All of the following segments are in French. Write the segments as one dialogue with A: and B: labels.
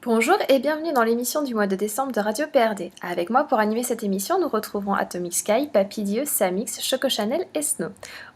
A: Bonjour et bienvenue dans l'émission du mois de décembre de Radio PRD. Avec moi pour animer cette émission, nous retrouverons Atomic Sky, Papy Samix, Choco Chanel et Snow.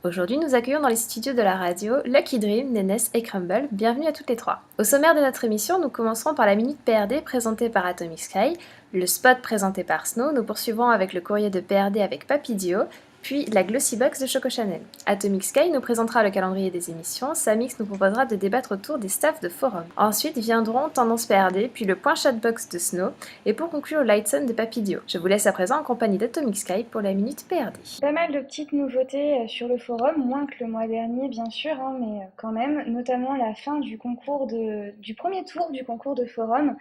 A: Aujourd'hui, nous accueillons dans les studios de la radio Lucky Dream, Nenes et Crumble. Bienvenue à toutes les trois. Au sommaire de notre émission, nous commencerons par la Minute PRD présentée par Atomic Sky, le spot présenté par Snow, nous poursuivrons avec le courrier de PRD avec Papy puis la Glossy Box de Choco Chanel. Atomic Sky nous présentera le calendrier des émissions, Samix nous proposera de débattre autour des staffs de forum. Ensuite viendront Tendance PRD, puis le point Chatbox de Snow, et pour conclure Lightsun de Papy. Je vous laisse à présent en compagnie d'Atomic Sky pour la Minute PRD.
B: Pas mal de petites nouveautés sur le forum, moins que le mois dernier bien sûr, mais quand même, notamment la fin du premier tour du concours de forum,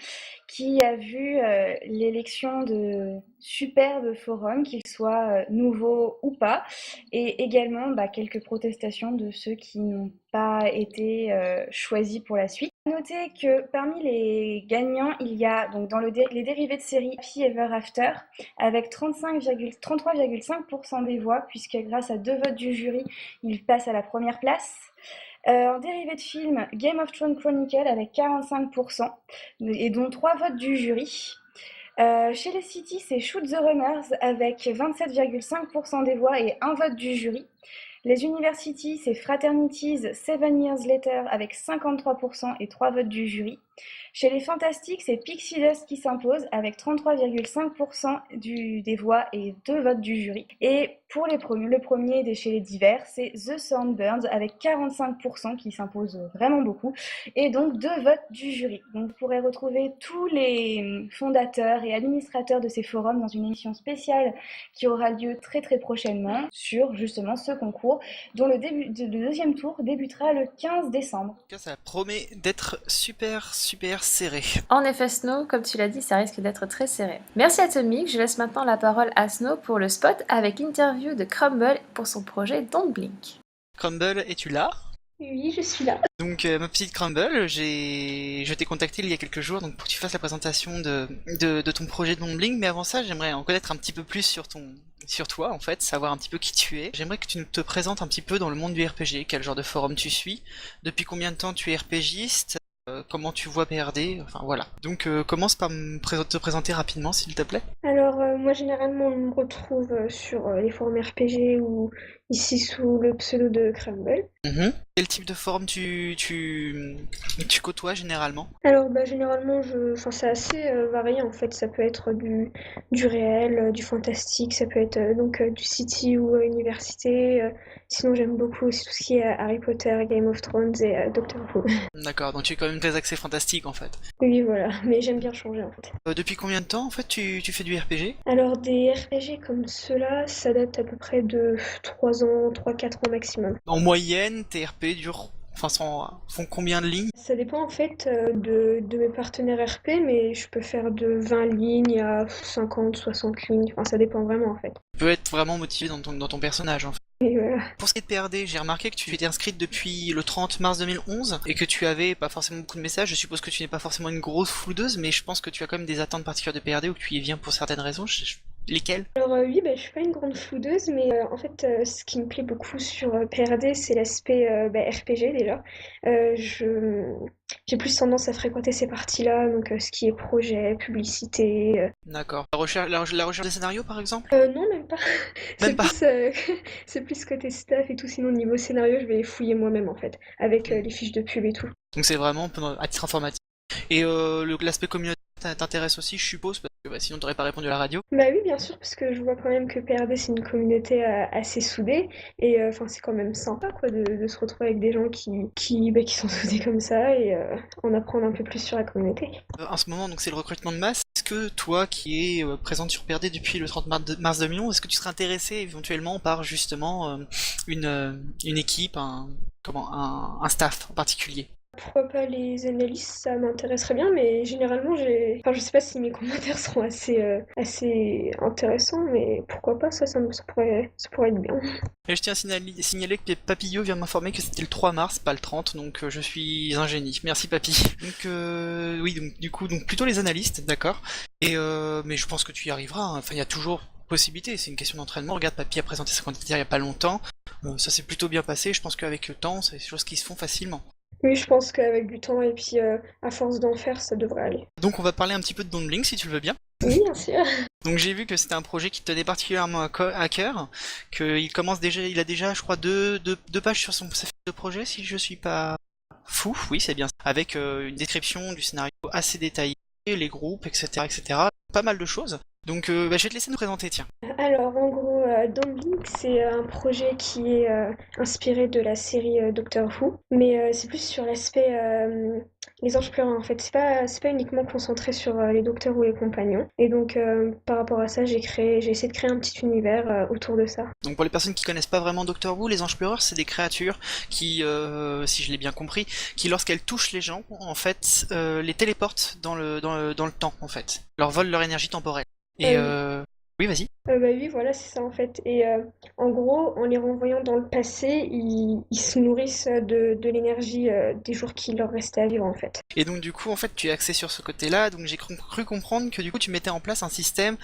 B: qui a vu l'élection de superbes forums, qu'ils soient nouveaux ou pas, et également quelques protestations de ceux qui n'ont pas été choisis pour la suite. Notez que parmi les gagnants, il y a donc dans les dérivés de série Happy Ever After avec 33,5% des voix, puisque grâce à 2 votes du jury, il passe à la première place. En dérivé de film, Game of Thrones Chronicle avec 45%, et dont 3 votes du jury. Chez les City, c'est Shoot the Runners avec 27,5% des voix et 1 vote du jury. Les Universities, c'est Fraternities 7 Years Later avec 53% et 3 votes du jury. Chez les Fantastiques, c'est Pixie Dust qui s'impose avec 33,5% des voix et 2 votes du jury. Et pour le premier chez les divers, c'est The Soundbirds avec 45% qui s'impose vraiment beaucoup et donc 2 votes du jury. Donc vous pourrez retrouver tous les fondateurs et administrateurs de ces forums dans une émission spéciale qui aura lieu très très prochainement sur justement ce concours dont le deuxième tour débutera le 15 décembre.
C: En tout cas, ça promet d'être super serré.
A: En effet Snow, comme tu l'as dit, ça risque d'être très serré. Merci Atomic, je laisse maintenant la parole à Snow pour le spot avec l'interview de Crumble pour son projet Don't Blink.
C: Crumble, es-tu là ?
B: Oui, je suis là.
C: Donc ma petite Crumble, je t'ai contacté il y a quelques jours donc pour que tu fasses la présentation de ton projet Don't Blink, mais avant ça j'aimerais en connaître un petit peu plus sur toi en fait, savoir un petit peu qui tu es. J'aimerais que tu te présentes un petit peu dans le monde du RPG, quel genre de forum tu suis, depuis combien de temps tu es RPGiste, comment tu vois PRD, enfin voilà. Donc commence par te présenter rapidement s'il te plaît.
D: Alors moi généralement on me retrouve sur les forums RPG ou ici sous le pseudo de Crumble.
C: Quel type de forum tu côtoies généralement?
D: Alors généralement c'est assez varié en fait, ça peut être du réel, du fantastique, ça peut être du city ou université. Sinon j'aime beaucoup aussi tout ce qui est Harry Potter, Game of Thrones et Doctor Who.
C: D'accord, donc tu es quand même très axé fantastique en fait.
D: Oui voilà, mais j'aime bien changer en fait.
C: Depuis combien de temps en fait tu fais du RPG?
D: Alors des RPG comme ceux-là, ça date à peu près de 3 ans, 3-4 ans maximum.
C: En moyenne, tes RP durent, font combien de lignes?
D: Ça dépend en fait de mes partenaires RP, mais je peux faire de 20 lignes à 50, 60 lignes, enfin ça dépend vraiment en fait.
C: Tu peux être vraiment motivé dans ton personnage en fait.
D: Et voilà.
C: Pour ce qui est de PRD, j'ai remarqué que tu étais inscrite depuis le 30 mars 2011 et que tu avais pas forcément beaucoup de messages. Je suppose que tu n'es pas forcément une grosse floudeuse, mais je pense que tu as quand même des attentes particulières de PRD ou que tu y viens pour certaines raisons. Lesquelles?
D: Alors oui, je suis pas une grande floudeuse, mais en fait ce qui me plaît beaucoup sur PRD, c'est l'aspect RPG déjà. J'ai plus tendance à fréquenter ces parties-là, donc ce qui est projet, publicité.
C: D'accord. La recherche des scénarios par exemple?
D: Non, même pas.
C: Même pas.
D: C'est plus côté staff et tout. Sinon, niveau scénario, je vais les fouiller moi-même en fait, avec les fiches de pub et tout.
C: Donc c'est vraiment à titre informatique. Et l'aspect communautaire t'intéresse aussi, je suppose, parce que sinon t'aurais pas répondu à la radio.
D: Bah oui, bien sûr, parce que je vois quand même que PRD c'est une communauté assez soudée et c'est quand même sympa quoi de se retrouver avec des gens qui sont soudés comme ça et en apprendre un peu plus sur la communauté.
C: En ce moment, donc c'est le recrutement de masse. Est-ce que toi, qui es présente sur PRD depuis le 30 mars 2011, est-ce que tu serais intéressé éventuellement par justement une équipe, un staff en particulier?
D: Pourquoi pas les analystes, ça m'intéresserait bien, mais généralement je sais pas si mes commentaires seront assez intéressants, mais pourquoi pas, ça pourrait être bien.
C: Et je tiens à signaler que Papillot vient de m'informer que c'était le 3 mars, pas le 30, donc je suis un génie. Merci Papy. Donc oui, donc du coup, plutôt les analystes, d'accord. Et mais je pense que tu y arriveras, hein. Enfin, il y a toujours possibilité, c'est une question d'entraînement. Regarde, Papy a présenté sa candidature il y a pas longtemps. Ça s'est plutôt bien passé, je pense qu'avec le temps, c'est des choses qui se font facilement.
D: Oui, je pense qu'avec du temps et puis à force d'en faire, ça devrait aller.
C: Donc on va parler un petit peu de Don't Blink si tu le veux bien.
D: Oui, bien sûr.
C: Donc j'ai vu que c'était un projet qui te tenait particulièrement à cœur, qu'il commence déjà, il a déjà, je crois, deux pages sur sa fiche de projet, si je suis pas fou, oui c'est bien ça, avec une description du scénario assez détaillée, les groupes, etc., etc. Pas mal de choses. Donc je vais te laisser nous présenter, tiens.
D: Alors, en gros, Don't Blink, c'est un projet qui est inspiré de la série Doctor Who, mais c'est plus sur l'aspect les anges pleurants en fait. C'est pas uniquement concentré sur les docteurs ou les compagnons. Et donc, par rapport à ça, j'ai essayé de créer un petit univers autour de ça.
C: Donc pour les personnes qui connaissent pas vraiment Doctor Who, les anges pleureurs, c'est des créatures qui, si je l'ai bien compris, qui lorsqu'elles touchent les gens, en fait, les téléportent dans le temps, en fait. Leur volent leur énergie temporelle. Et
D: Euh,
C: oui, vas-y.
D: Bah oui, voilà, c'est ça en fait. Et en gros, en les renvoyant dans le passé, ils se nourrissent de l'énergie des jours qui leur restaient à vivre en fait.
C: Et donc du coup, en fait, tu es axé sur ce côté-là. Donc j'ai cru comprendre que du coup, tu mettais en place un système,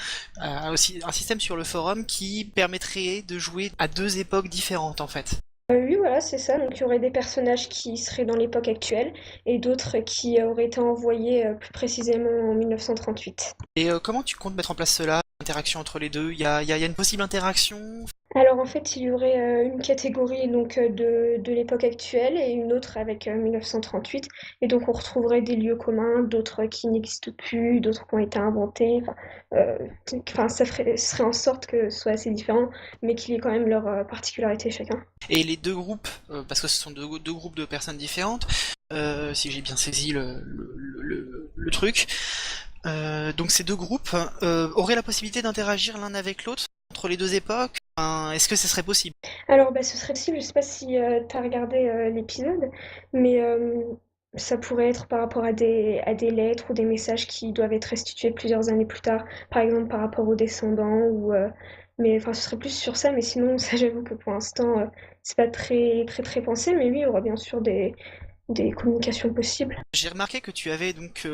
C: aussi un système sur le forum qui permettrait de jouer à deux époques différentes, en fait.
D: Oui, voilà, c'est ça. Donc, il y aurait des personnages qui seraient dans l'époque actuelle et d'autres qui auraient été envoyés plus précisément en 1938.
C: Et comment tu comptes mettre en place cela, l'interaction entre les deux? Il y a une possible interaction?
D: Alors, en fait, il y aurait une catégorie donc de l'époque actuelle et une autre avec 1938. Et donc, on retrouverait des lieux communs, d'autres qui n'existent plus, d'autres qui ont été inventés. Euh, enfin, ce serait en sorte que ce soit assez différent, mais qu'il y ait quand même leur particularité chacun.
C: Et les deux groupes, parce que ce sont deux groupes de personnes différentes, si j'ai bien saisi le truc, donc ces deux groupes auraient la possibilité d'interagir l'un avec l'autre entre les deux époques. Enfin, est-ce que ce serait possible?
D: Alors, bah, ce serait possible, je sais pas si tu as regardé l'épisode, mais ça pourrait être par rapport à des lettres ou des messages qui doivent être restitués plusieurs années plus tard, par exemple par rapport aux descendants, ou, mais enfin, ce serait plus sur ça, mais sinon, ça j'avoue que pour l'instant, c'est pas très pensé, mais oui, il y aura bien sûr des communications possibles.
C: J'ai remarqué que tu avais donc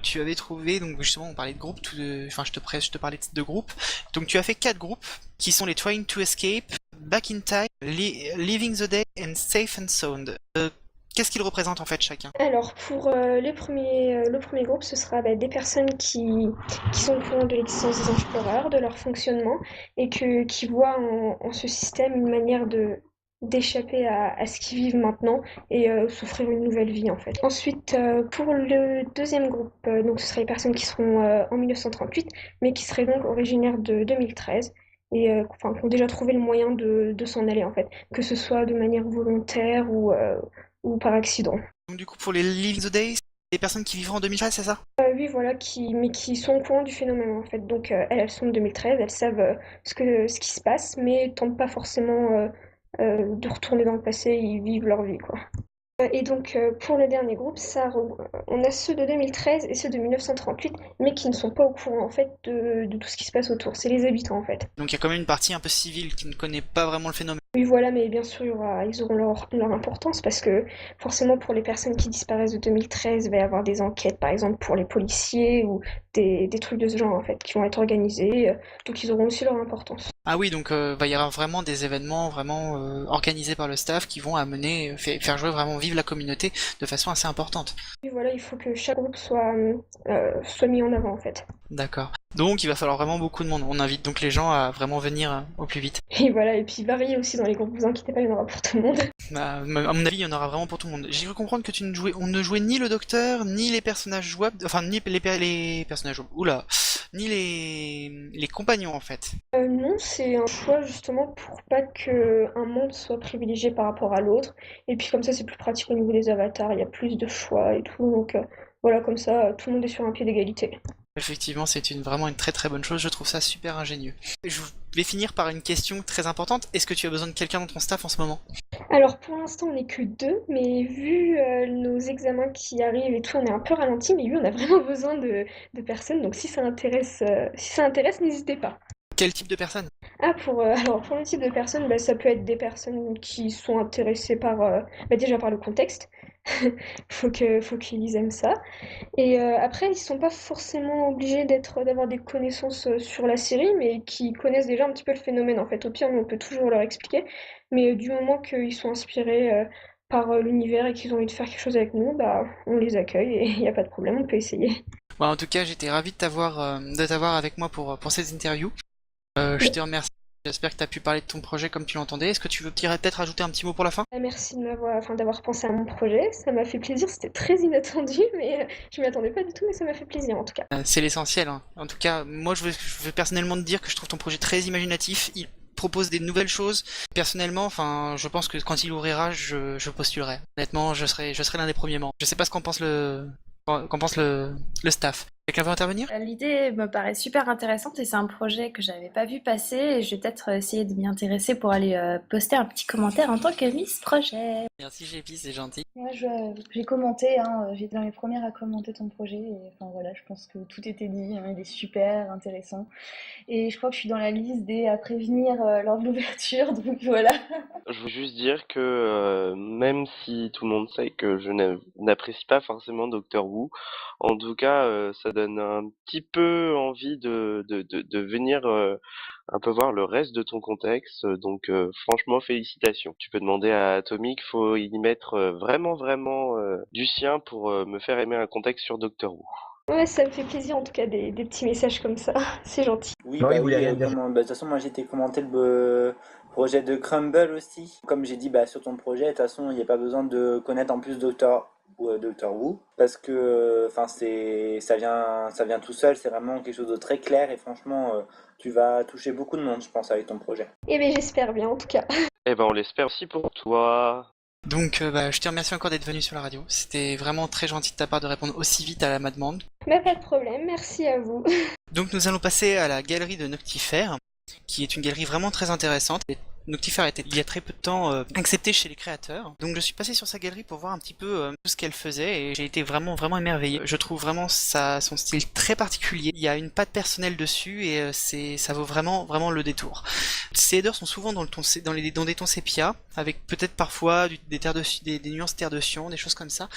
C: tu avais trouvé donc justement on parlait de groupes, enfin je te parlais de groupes. Donc tu as fait quatre groupes qui sont les Trying to Escape, Back in Time, Living the Day and Safe and Sound. Qu'est-ce qu'ils représentent en fait chacun?
D: Alors pour le premier groupe, ce sera bah, des personnes qui sont au courant de l'existence des anges pleureurs, de leur fonctionnement, et qui voient en ce système une manière d'échapper à ce qu'ils vivent maintenant et s'offrir une nouvelle vie en fait. Ensuite, pour le deuxième groupe, donc ce seraient les personnes qui seront en 1938, mais qui seraient donc originaires de 2013 et enfin, qui ont déjà trouvé le moyen de s'en aller en fait, que ce soit de manière volontaire ou par accident.
C: Donc du coup pour les Living the Day, c'est des personnes qui vivront en 2013, c'est ça?
D: Oui, voilà, mais qui sont au courant du phénomène en fait. Donc elles sont de 2013, elles savent ce qui se passe, mais tentent pas forcément de retourner dans le passé, ils vivent leur vie quoi. Et donc pour le dernier groupe, on a ceux de 2013 et ceux de 1938, mais qui ne sont pas au courant en fait de tout ce qui se passe autour. C'est les habitants en fait.
C: Donc il y a quand même une partie un peu civile qui ne connaît pas vraiment le phénomène.
D: Oui, voilà, mais bien sûr, ils auront leur importance parce que forcément, pour les personnes qui disparaissent de 2013, il va y avoir des enquêtes, par exemple, pour les policiers ou des trucs de ce genre, en fait, qui vont être organisés. Donc, ils auront aussi leur importance.
C: Ah oui, donc va y avoir vraiment des événements vraiment organisés par le staff qui vont amener, faire jouer vraiment vivre la communauté de façon assez importante.
D: Et voilà, il faut que chaque groupe soit mis en avant, en fait.
C: D'accord. Donc il va falloir vraiment beaucoup de monde. On invite donc les gens à vraiment venir au plus vite.
D: Et voilà, et puis varier aussi dans les groupes, vous inquiétez pas, il y en aura pour tout le monde.
C: Bah, à mon avis, il y en aura vraiment pour tout le monde. J'ai cru comprendre que on ne jouait ni le docteur, ni les personnages jouables, enfin ni les personnages jouables. Oula, ni les compagnons en fait.
D: Non, c'est un choix justement pour pas que un monde soit privilégié par rapport à l'autre. Et puis comme ça, c'est plus pratique au niveau des avatars, il y a plus de choix et tout. Donc voilà, comme ça, tout le monde est sur un pied d'égalité.
C: Effectivement, c'est vraiment une très très bonne chose. Je trouve ça super ingénieux. Je vais finir par une question très importante. Est-ce que tu as besoin de quelqu'un dans ton staff en ce moment?
D: Alors pour l'instant, on n'est que deux, mais vu nos examens qui arrivent et tout, on est un peu ralenti, mais oui, on a vraiment besoin de personnes. Donc si ça intéresse, n'hésitez pas.
C: Quel type de personne?
D: Ah, alors pour le type de personnes, bah, ça peut être des personnes qui sont intéressées par, bah, déjà par le contexte. Faut qu'ils aiment ça. Et après, ils sont pas forcément obligés d'avoir des connaissances sur la série, mais qui connaissent déjà un petit peu le phénomène en fait. Au pire, nous, on peut toujours leur expliquer, mais du moment qu'ils sont inspirés par l'univers et qu'ils ont envie de faire quelque chose avec nous, bah, on les accueille et il n'y a pas de problème, on peut essayer.
C: Bon, en tout cas, j'étais ravi de t'avoir avec moi pour cette interview. Je te remercie. J'espère que tu as pu parler de ton projet comme tu l'entendais. Est-ce que tu veux peut-être rajouter un petit mot pour la fin?
D: Merci d'avoir pensé à mon projet, ça m'a fait plaisir, c'était très inattendu, mais je m'y attendais pas du tout, mais ça m'a fait plaisir en tout cas.
C: C'est l'essentiel, hein. En tout cas, moi, je veux personnellement te dire que je trouve ton projet très imaginatif. Il propose des nouvelles choses. Personnellement, enfin, je pense que quand il ouvrira, je postulerai. Honnêtement, je serai l'un des premiers membres. Je sais pas ce qu'en pense le staff. Quelqu'un veut intervenir?
A: L'idée me paraît super intéressante et c'est un projet que j'avais pas vu passer et je vais peut-être essayer de m'y intéresser pour aller poster un petit commentaire en tant que Miss Projet.
C: Merci, JP, c'est gentil.
B: Moi, j'ai commenté, hein, j'étais dans les premières à commenter ton projet. Et, enfin voilà, je pense que tout était dit, hein, il est super intéressant. Et je crois que je suis dans la liste des à prévenir lors de l'ouverture, donc voilà.
E: Je veux juste dire que même si tout le monde sait que je n'apprécie pas forcément Doctor Who, en tout cas, ça donne un petit peu envie de venir un peu voir le reste de ton contexte. Donc franchement, félicitations. Tu peux demander à Atomic, faut y mettre vraiment du sien pour me faire aimer un contexte sur Doctor Who.
D: Ouais, ça me fait plaisir en tout cas des petits messages comme ça, c'est gentil.
F: Oui,
G: Non, il
F: bah
G: voulait
F: oui,
G: rien dire.
F: de toute façon, moi j'étais commenté le projet de Crumble aussi. Comme j'ai dit, bah, sur ton projet, de toute façon, il n'y a pas besoin de connaître en plus Doctor Who, parce que enfin ça vient tout seul, c'est vraiment quelque chose de très clair et franchement, tu vas toucher beaucoup de monde, je pense, avec ton projet.
D: Et bien j'espère bien en tout cas.
E: Eh ben, on l'espère aussi pour toi.
C: Donc, je te remercie encore d'être venu sur la radio. C'était vraiment très gentil de ta part de répondre aussi vite à ma demande.
D: Mais pas de problème, merci à vous.
C: Donc, nous allons passer à la galerie de Noctifère, qui est une galerie vraiment très intéressante. Et Noctifère a été il y a très peu de temps acceptée chez les créateurs. Donc je suis passé sur sa galerie pour voir un petit peu tout ce qu'elle faisait et j'ai été vraiment émerveillé. Je trouve vraiment son style très particulier. Il y a une patte personnelle dessus et ça vaut vraiment le détour. Ces headers sont souvent dans des tons sépia, avec peut-être parfois des nuances terre de cyan, des choses comme ça.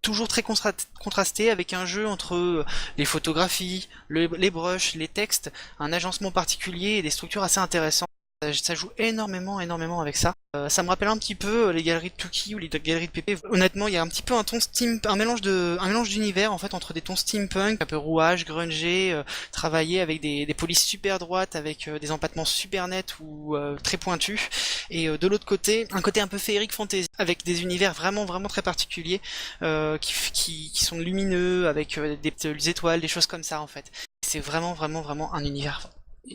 C: Toujours très contrasté avec un jeu entre les photographies, les brushes, les textes, un agencement particulier et des structures assez intéressantes. Ça joue énormément avec ça. Ça me rappelle un petit peu les galeries de Tuki ou les galeries de Pépé. Honnêtement, il y a un petit peu un mélange d'univers en fait entre des tons steampunk, un peu rouage, grungé, travaillé avec des polices super droites, avec des empattements super nets ou très pointus. Et de l'autre côté, un côté un peu féerique fantasy avec des univers vraiment très particuliers qui sont lumineux avec des petites étoiles, des choses comme ça en fait. C'est vraiment un univers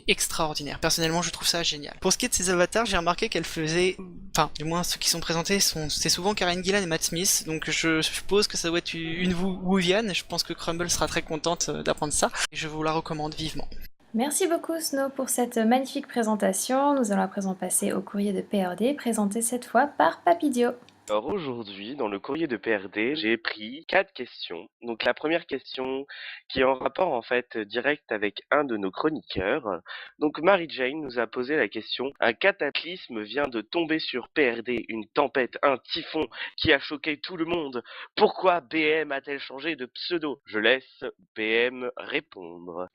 C: extraordinaire. Personnellement, je trouve ça génial. Pour ce qui est de ces avatars, j'ai remarqué qu'elle faisait, enfin, du moins ceux qui sont présentés c'est souvent Karen Gillan et Matt Smith, donc je suppose que ça doit être une Wuvian, et je pense que Crumble sera très contente d'apprendre ça, et je vous la recommande vivement.
A: Merci beaucoup Snow pour cette magnifique présentation. Nous allons à présent passer au courrier de PRD, présenté cette fois par Papidio.
E: Alors aujourd'hui, dans le courrier de PRD, j'ai pris 4 questions. Donc la première question qui est en rapport en fait direct avec un de nos chroniqueurs. Donc Marie-Jane nous a posé la question: un cataclysme vient de tomber sur PRD, une tempête, un typhon qui a choqué tout le monde. Pourquoi BM a-t-elle changé de pseudo? Je laisse BM répondre.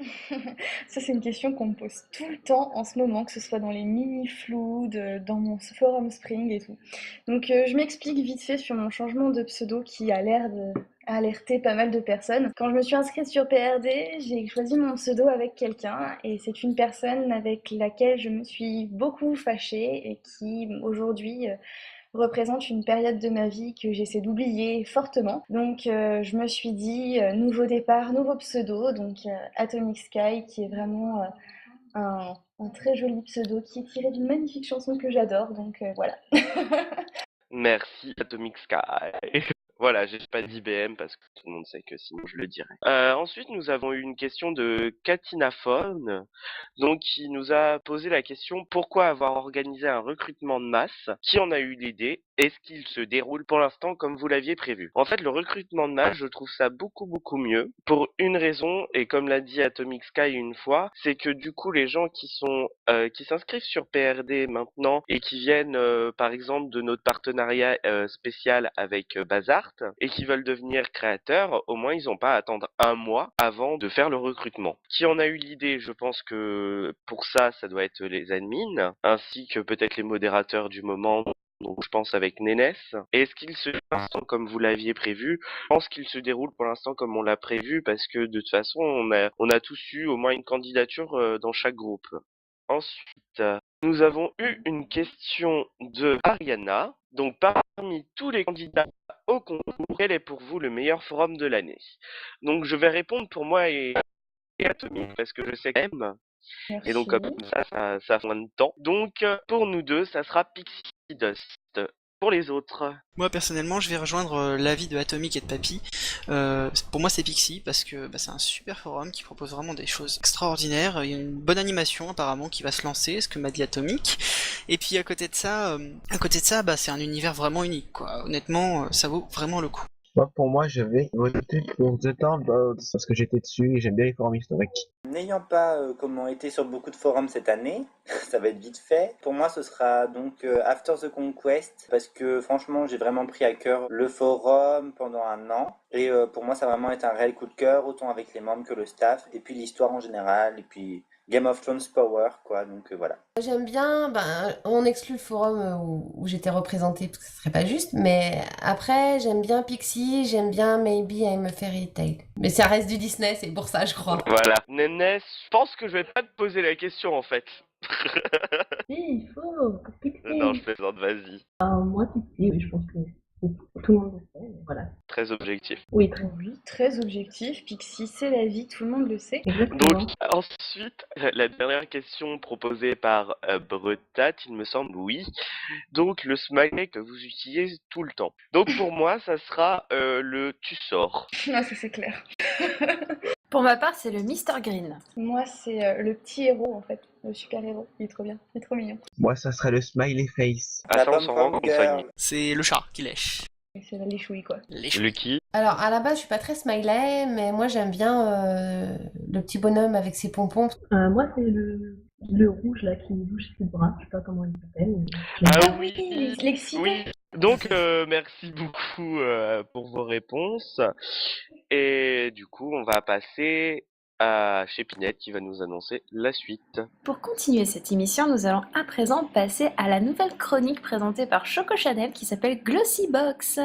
B: Ça, c'est une question qu'on me pose tout le temps en ce moment, que ce soit dans les mini-flous, dans mon forum Spring et tout. Donc, je m'explique vite fait sur mon changement de pseudo qui a l'air d'alerter pas mal de personnes. Quand je me suis inscrite sur PRD, j'ai choisi mon pseudo avec quelqu'un et c'est une personne avec laquelle je me suis beaucoup fâchée et qui aujourd'hui représente une période de ma vie que j'essaie d'oublier fortement. Donc je me suis dit nouveau départ, nouveau pseudo, donc Atomic Sky qui est vraiment un très joli pseudo qui est tiré d'une magnifique chanson que j'adore, donc voilà.
E: Merci Atomic Sky. Voilà, j'ai pas dit BM parce que tout le monde sait que sinon je le dirais. Ensuite, nous avons eu une question de Katina Faune, donc qui nous a posé la question: pourquoi avoir organisé un recrutement de masse? Qui en a eu l'idée? Est-ce qu'il se déroule pour l'instant comme vous l'aviez prévu? En fait, le recrutement de masse, je trouve ça beaucoup mieux pour une raison, et comme l'a dit Atomic Sky une fois, c'est que du coup les gens qui s'inscrivent sur PRD maintenant et qui viennent par exemple de notre partenariat spécial avec Bazart et qui veulent devenir créateurs, au moins ils n'ont pas à attendre un mois avant de faire le recrutement. Qui en a eu l'idée? Je pense que pour ça doit être les admins, ainsi que peut-être les modérateurs du moment, donc je pense avec Nénès. Est-ce qu'il se déroule pour l'instant comme vous l'aviez prévu? Je pense qu'il se déroule pour l'instant comme on l'a prévu parce que de toute façon on a tous eu au moins une candidature dans chaque groupe. Ensuite, nous avons eu une question de Ariana. Donc parmi tous les candidats au concours, quel est pour vous le meilleur forum de l'année? Donc je vais répondre pour moi et Atomique parce que je sais quand même. Et donc comme
B: Merci.
E: ça fait moins de temps. Donc pour nous deux, ça sera Pixie Dust. Pour les autres.
C: Moi personnellement, je vais rejoindre l'avis de Atomic et de Papy. Pour moi, c'est Pixie parce que c'est un super forum qui propose vraiment des choses extraordinaires. Il y a une bonne animation apparemment qui va se lancer, ce que m'a dit Atomic. Et puis à côté de ça, c'est un univers vraiment unique, quoi. Honnêtement, ça vaut vraiment le coup.
G: Pour moi, je vais voter pour The Town Birds parce que j'étais dessus et j'aime bien les forums historiques.
F: N'ayant pas comment été sur beaucoup de forums cette année, ça va être vite fait. Pour moi, ce sera donc After the Conquest parce que franchement, j'ai vraiment pris à cœur le forum pendant un an. Et pour moi, ça a vraiment été un réel coup de cœur, autant avec les membres que le staff, et puis l'histoire en général, et puis Game of Thrones Power, quoi. Donc voilà.
H: J'aime bien, on exclut le forum où j'étais représentée parce que ce serait pas juste, mais après j'aime bien Pixie, j'aime bien Maybe I'm a Fairy Tale. Mais ça reste du Disney, c'est pour ça je crois.
E: Voilà. Nénès, je pense que je vais pas te poser la question en fait.
I: Oui, il faut. Pixie.
E: Non, je plaisante, vas-y.
I: Moi, Pixie, oui, je pense que tout le monde le sait, mais voilà.
E: Très objectif.
I: Oui, très
B: Oui, très objectif. Pixie, c'est la vie, tout le monde le sait.
I: exactement.
E: Donc ensuite, la dernière question proposée par Bretat, il me semble, oui. Donc le smiley que vous utilisez tout le temps. Donc pour moi, ça sera le tu sors.
B: Ah, ça c'est clair.
A: Pour ma part, c'est le Mr. Green.
B: Moi, c'est le petit héros en fait, le super héros. Il est trop bien, il est trop mignon.
G: Moi, ça serait le smiley face.
E: Ah,
F: La
E: ça, on s'en rend
F: pom-pom
E: compte, ça y est.
F: girl.
C: C'est le chat qui lèche.
B: Et c'est la léchouille quoi.
C: Lèche.
E: Lucky.
H: Alors à la base je suis pas très smiley, mais moi j'aime bien le petit bonhomme avec ses pompons.
I: Moi, c'est le rouge là qui me bouge ses bras. Je sais pas comment il s'appelle.
E: Ah
B: oui,
E: oui,
B: l'excité.
E: oui. Donc merci beaucoup pour vos réponses. Et du coup, on va passer à chez Pinette qui va nous annoncer la suite.
A: Pour continuer cette émission, nous allons à présent passer à la nouvelle chronique présentée par Choco Chanel qui s'appelle Glossy Box.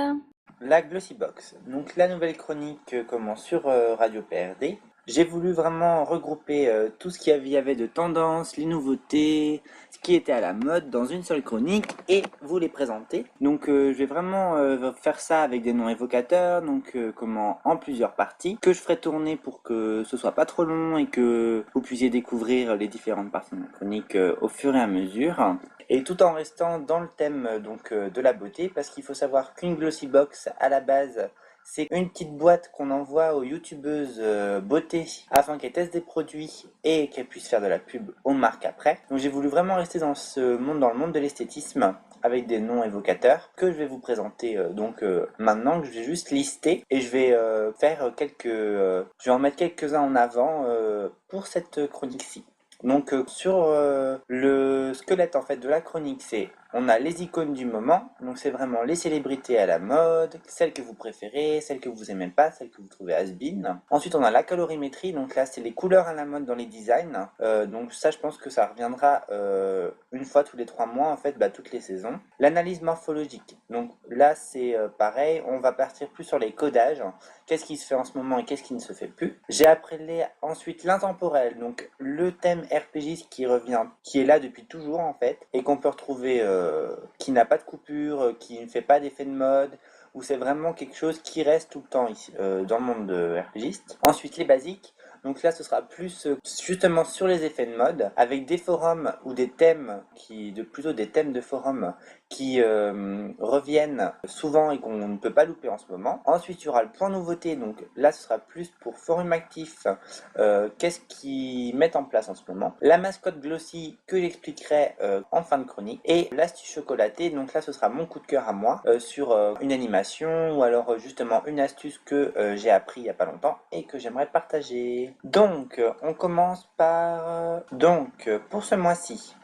F: La Glossy Box. Donc la nouvelle chronique commence sur Radio PRD. J'ai voulu vraiment regrouper tout ce qu'il y avait de tendance, les nouveautés, ce qui était à la mode dans une seule chronique et vous les présenter. Donc je vais vraiment faire ça avec des noms évocateurs, donc en plusieurs parties, que je ferai tourner pour que ce soit pas trop long et que vous puissiez découvrir les différentes parties de ma chronique au fur et à mesure. Et tout en restant dans le thème de la beauté, parce qu'il faut savoir qu'une Glossy Box à la base, c'est une petite boîte qu'on envoie aux youtubeuses beauté afin qu'elles testent des produits et qu'elles puissent faire de la pub aux marques après. Donc j'ai voulu vraiment rester dans le monde de l'esthétisme avec des noms évocateurs que je vais vous présenter maintenant, que je vais juste lister et je vais je vais en mettre quelques-uns en avant pour cette chronique-ci. Donc sur le squelette en fait de la chronique, on a les icônes du moment, donc c'est vraiment les célébrités à la mode, celles que vous préférez, celles que vous aimez pas, celles que vous trouvez has-been. Ensuite on a la colorimétrie, donc là c'est les couleurs à la mode dans les designs, donc ça je pense que ça reviendra une fois tous les 3 mois en fait, toutes les saisons. L'analyse morphologique, donc là c'est pareil, on va partir plus sur les codages, qu'est-ce qui se fait en ce moment et qu'est-ce qui ne se fait plus. J'ai appelé ensuite l'intemporel, donc le thème RPG qui revient, qui est là depuis toujours en fait, et qu'on peut retrouver, qui n'a pas de coupure, qui ne fait pas d'effet de mode, où c'est vraiment quelque chose qui reste tout le temps ici, dans le monde de RPGiste. Ensuite les basiques, donc là ce sera plus justement sur les effets de mode, avec des forums ou des thèmes, plutôt des thèmes de forums qui reviennent souvent et qu'on ne peut pas louper en ce moment. Ensuite il y aura le point nouveauté, donc là ce sera plus pour forum actif, qu'est-ce qu'ils mettent en place en ce moment. La mascotte Glossy que j'expliquerai en fin de chronique, et l'astuce chocolatée, donc là ce sera mon coup de cœur à moi sur une animation ou alors justement une astuce que j'ai appris il y a pas longtemps et que j'aimerais partager. Donc on commence par pour ce mois-ci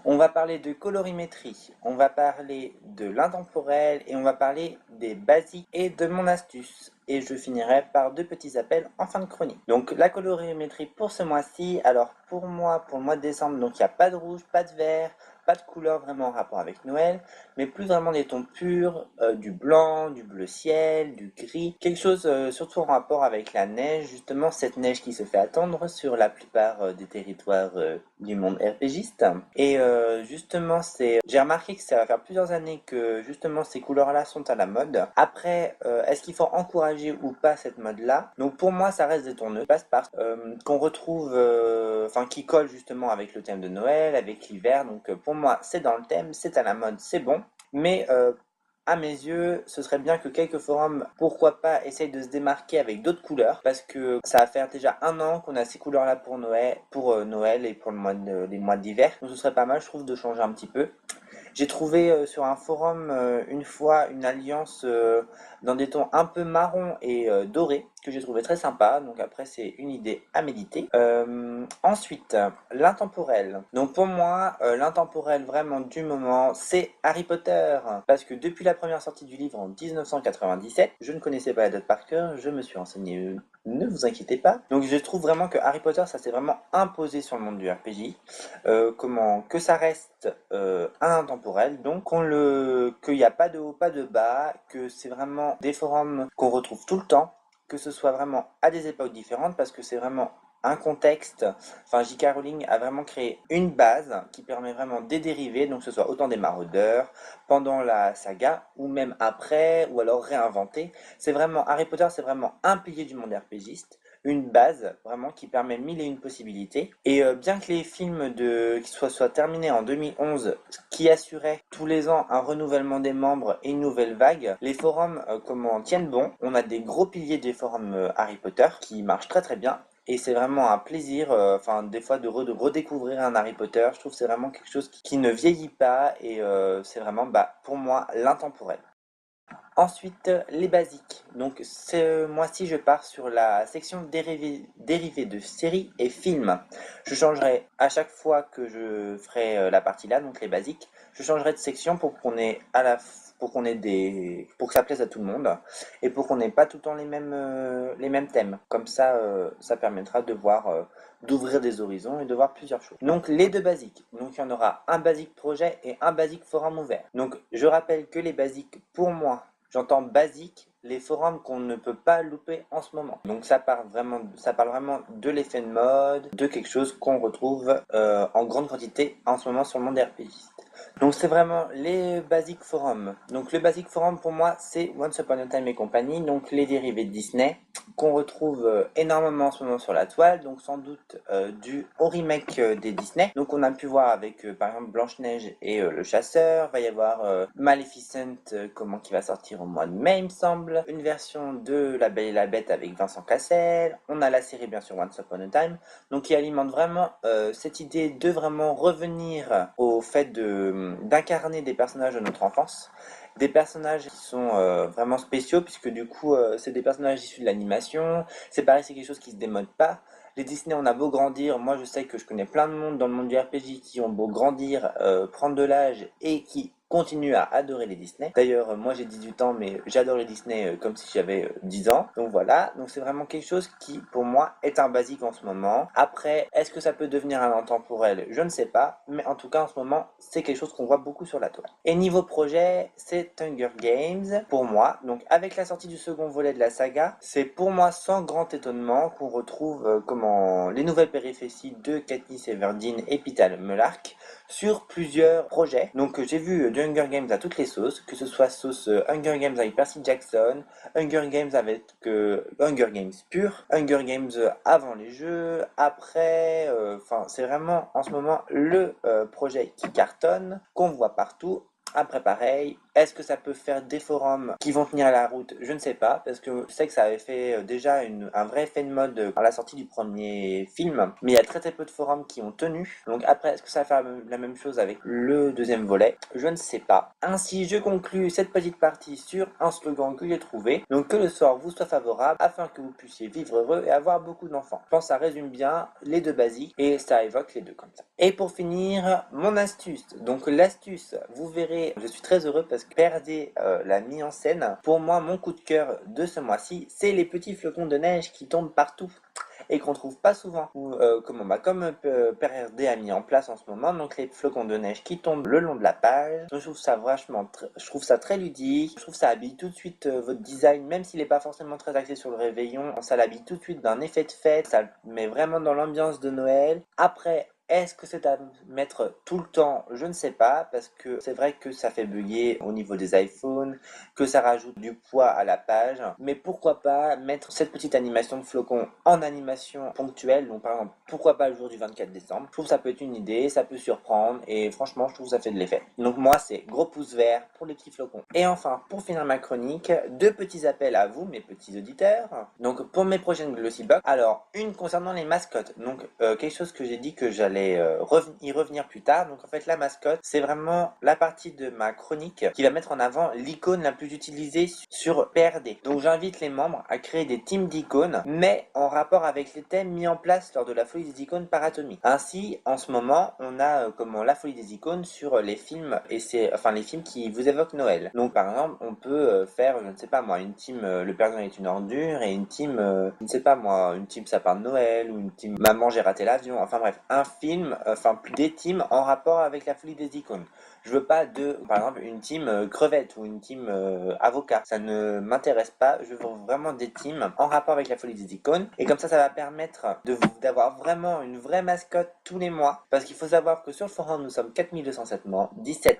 F: on va parler de colorimétrie, on va parler de l'intemporel et on va parler des basiques et de mon astuce. et je finirai par 2 petits appels en fin de chronique. Donc la colorimétrie pour ce mois-ci, alors pour moi, pour le mois de décembre, donc il n'y a pas de rouge, pas de vert, pas de couleur vraiment en rapport avec Noël, mais plus vraiment des tons purs, du blanc, du bleu ciel, du gris, quelque chose surtout en rapport avec la neige, justement cette neige qui se fait attendre sur la plupart des territoires du monde RPGiste. Et justement, j'ai remarqué que ça va faire plusieurs années que justement ces couleurs-là sont à la mode. Après, est-ce qu'il faut encourager ou pas cette mode-là? Donc pour moi, ça reste des tons neutres, passe-passe, qu'on retrouve, enfin qui collent justement avec le thème de Noël, avec l'hiver. Donc pour moi, c'est dans le thème, c'est à la mode, c'est bon. Mais à mes yeux, ce serait bien que quelques forums, pourquoi pas, essayent de se démarquer avec d'autres couleurs, parce que ça va faire déjà 1 an qu'on a ces couleurs-là pour Noël et pour les mois d'hiver. Donc ce serait pas mal, je trouve, de changer un petit peu. J'ai trouvé sur un forum une fois une alliance dans des tons un peu marron et doré que j'ai trouvé très sympa. Donc après c'est une idée à méditer. Ensuite, l'intemporel. Donc pour moi, l'intemporel vraiment du moment, c'est Harry Potter. Parce que depuis la première sortie du livre en 1997, je ne connaissais pas la date par cœur, je me suis renseigné, ne vous inquiétez pas. Donc je trouve vraiment que Harry Potter, ça s'est vraiment imposé sur le monde du RPG. Que ça reste intemporel, donc qu'il n'y a pas de haut, pas de bas, que c'est vraiment des forums qu'on retrouve tout le temps, que ce soit vraiment à des époques différentes, parce que c'est vraiment un contexte, enfin J.K. Rowling a vraiment créé une base qui permet vraiment des dérivés, donc que ce soit autant des maraudeurs, pendant la saga, ou même après, ou alors réinventé. C'est vraiment, Harry Potter c'est vraiment un pilier du monde RPGiste, une base vraiment qui permet 1001 possibilités. Et bien que les films qui soient terminés en 2011, qui assuraient tous les ans un renouvellement des membres et une nouvelle vague, les forums tiennent bon. On a des gros piliers des forums Harry Potter qui marchent très très bien. Et c'est vraiment un plaisir, des fois de redécouvrir un Harry Potter. Je trouve que c'est vraiment quelque chose qui ne vieillit pas et c'est vraiment, pour moi, l'intemporel. Ensuite, les basiques. Donc ce mois-ci, je pars sur la section dérivés de séries et films. Je changerai à chaque fois que je ferai la partie là, donc les basiques. Je changerai de section pour qu'on ait pour que ça plaise à tout le monde et pour qu'on n'ait pas tout le temps les mêmes thèmes. Comme ça, ça permettra d'ouvrir des horizons et de voir plusieurs choses. Donc les 2 basiques. Donc il y en aura un basique projet et un basique forum ouvert. Donc je rappelle que les basiques, pour moi, j'entends basique, les forums qu'on ne peut pas louper en ce moment. Donc ça parle vraiment de l'effet de mode, de quelque chose qu'on retrouve en grande quantité en ce moment sur le monde RPGiste. Donc c'est vraiment les basiques forums. Donc le basique forum pour moi c'est Once Upon a Time et compagnie, donc les dérivés de Disney qu'on retrouve énormément en ce moment sur la toile, donc sans doute dû au remake des Disney. Donc on a pu voir avec par exemple Blanche-Neige et le Chasseur, va y avoir Maleficent qui va sortir au mois de mai il me semble, une version de La Belle et la Bête avec Vincent Cassel, on a la série bien sûr Once Upon a Time, donc qui alimente vraiment cette idée de vraiment revenir au fait d'incarner des personnages de notre enfance, des personnages qui sont vraiment spéciaux puisque du coup c'est des personnages issus de l'animation, c'est pareil, c'est quelque chose qui se démode pas. Les Disney, on a beau grandir, moi je sais que je connais plein de monde dans le monde du RPG qui ont beau grandir, prendre de l'âge et qui continuent à adorer les Disney. D'ailleurs, moi j'ai 18 ans, mais j'adore les Disney comme si j'avais 10 ans. Donc voilà, donc c'est vraiment quelque chose qui, pour moi, est un basique en ce moment. Après, est-ce que ça peut devenir un intemporel? Je ne sais pas, mais en tout cas, en ce moment, c'est quelque chose qu'on voit beaucoup sur la toile. Et niveau projet, c'est Hunger Games, pour moi. Donc avec la sortie du second volet de la saga, c'est pour moi sans grand étonnement qu'on retrouve les nouvelles péripéties de Katniss Everdeen et Peeta Mellark sur plusieurs projets. Donc j'ai vu du Hunger Games à toutes les sauces, que ce soit sauce Hunger Games avec Percy Jackson, Hunger Games avec Hunger Games pur, Hunger Games avant les jeux, après, c'est vraiment en ce moment le projet qui cartonne, qu'on voit partout. Après pareil, est-ce que ça peut faire des forums qui vont tenir la route? Je ne sais pas, parce que je sais que ça avait fait déjà un vrai effet de mode à la sortie du premier film, mais il y a très très peu de forums qui ont tenu. Donc après, est-ce que ça va faire la même chose avec le deuxième volet? Je ne sais pas. Ainsi, je conclus cette petite partie sur un slogan que j'ai trouvé. Donc que le sort vous soit favorable, afin que vous puissiez vivre heureux et avoir beaucoup d'enfants. Je pense que ça résume bien les 2 basiques, et ça évoque les 2 comme ça. Et pour finir, mon astuce. Donc l'astuce, vous verrez, je suis très heureux parce parce que PRD l'a mis en scène. Pour moi, mon coup de cœur de ce mois-ci, c'est les petits flocons de neige qui tombent partout et qu'on trouve pas souvent. Ou comme PRD a mis en place en ce moment, donc les flocons de neige qui tombent le long de la page. Je trouve ça je trouve ça très ludique. Je trouve ça habille tout de suite votre design, même s'il n'est pas forcément très axé sur le réveillon. Ça l'habille tout de suite d'un effet de fête. Ça le met vraiment dans l'ambiance de Noël. Après, est-ce que c'est à mettre tout le temps? Je ne sais pas, parce que c'est vrai que ça fait bugger au niveau des iPhones, que ça rajoute du poids à la page, mais pourquoi pas mettre cette petite animation de flocons en animation ponctuelle, donc par exemple, pourquoi pas le jour du 24 décembre? Je trouve que ça peut être une idée, ça peut surprendre, et franchement, je trouve que ça fait de l'effet. Donc moi, c'est gros pouce vert pour les petits flocons. Et enfin, pour finir ma chronique, 2 petits appels à vous, mes petits auditeurs. Donc pour mes prochaines Glossybox, alors, une concernant les mascottes, donc quelque chose que j'ai dit que j'allais y revenir plus tard. Donc en fait la mascotte, c'est vraiment la partie de ma chronique qui va mettre en avant l'icône la plus utilisée sur PRD. Donc j'invite les membres à créer des teams d'icônes, mais en rapport avec les thèmes mis en place lors de la folie des icônes par Atomy. Ainsi, en ce moment, on a la folie des icônes sur les films, et c'est les films qui vous évoquent Noël. Donc par exemple, on peut faire, je ne sais pas moi, une team Le Père Noël est une ordure, et une team, je ne sais pas moi, une team Sapin de Noël, ou une team Maman j'ai raté l'avion, enfin bref, un film, des teams en rapport avec la folie des icônes. Je veux pas par exemple, une team crevette ou une team avocat. Ça ne m'intéresse pas. Je veux vraiment des teams en rapport avec la folie des icônes. Et comme ça va permettre d'avoir vraiment une vraie mascotte tous les mois. Parce qu'il faut savoir que sur le forum, nous sommes 4217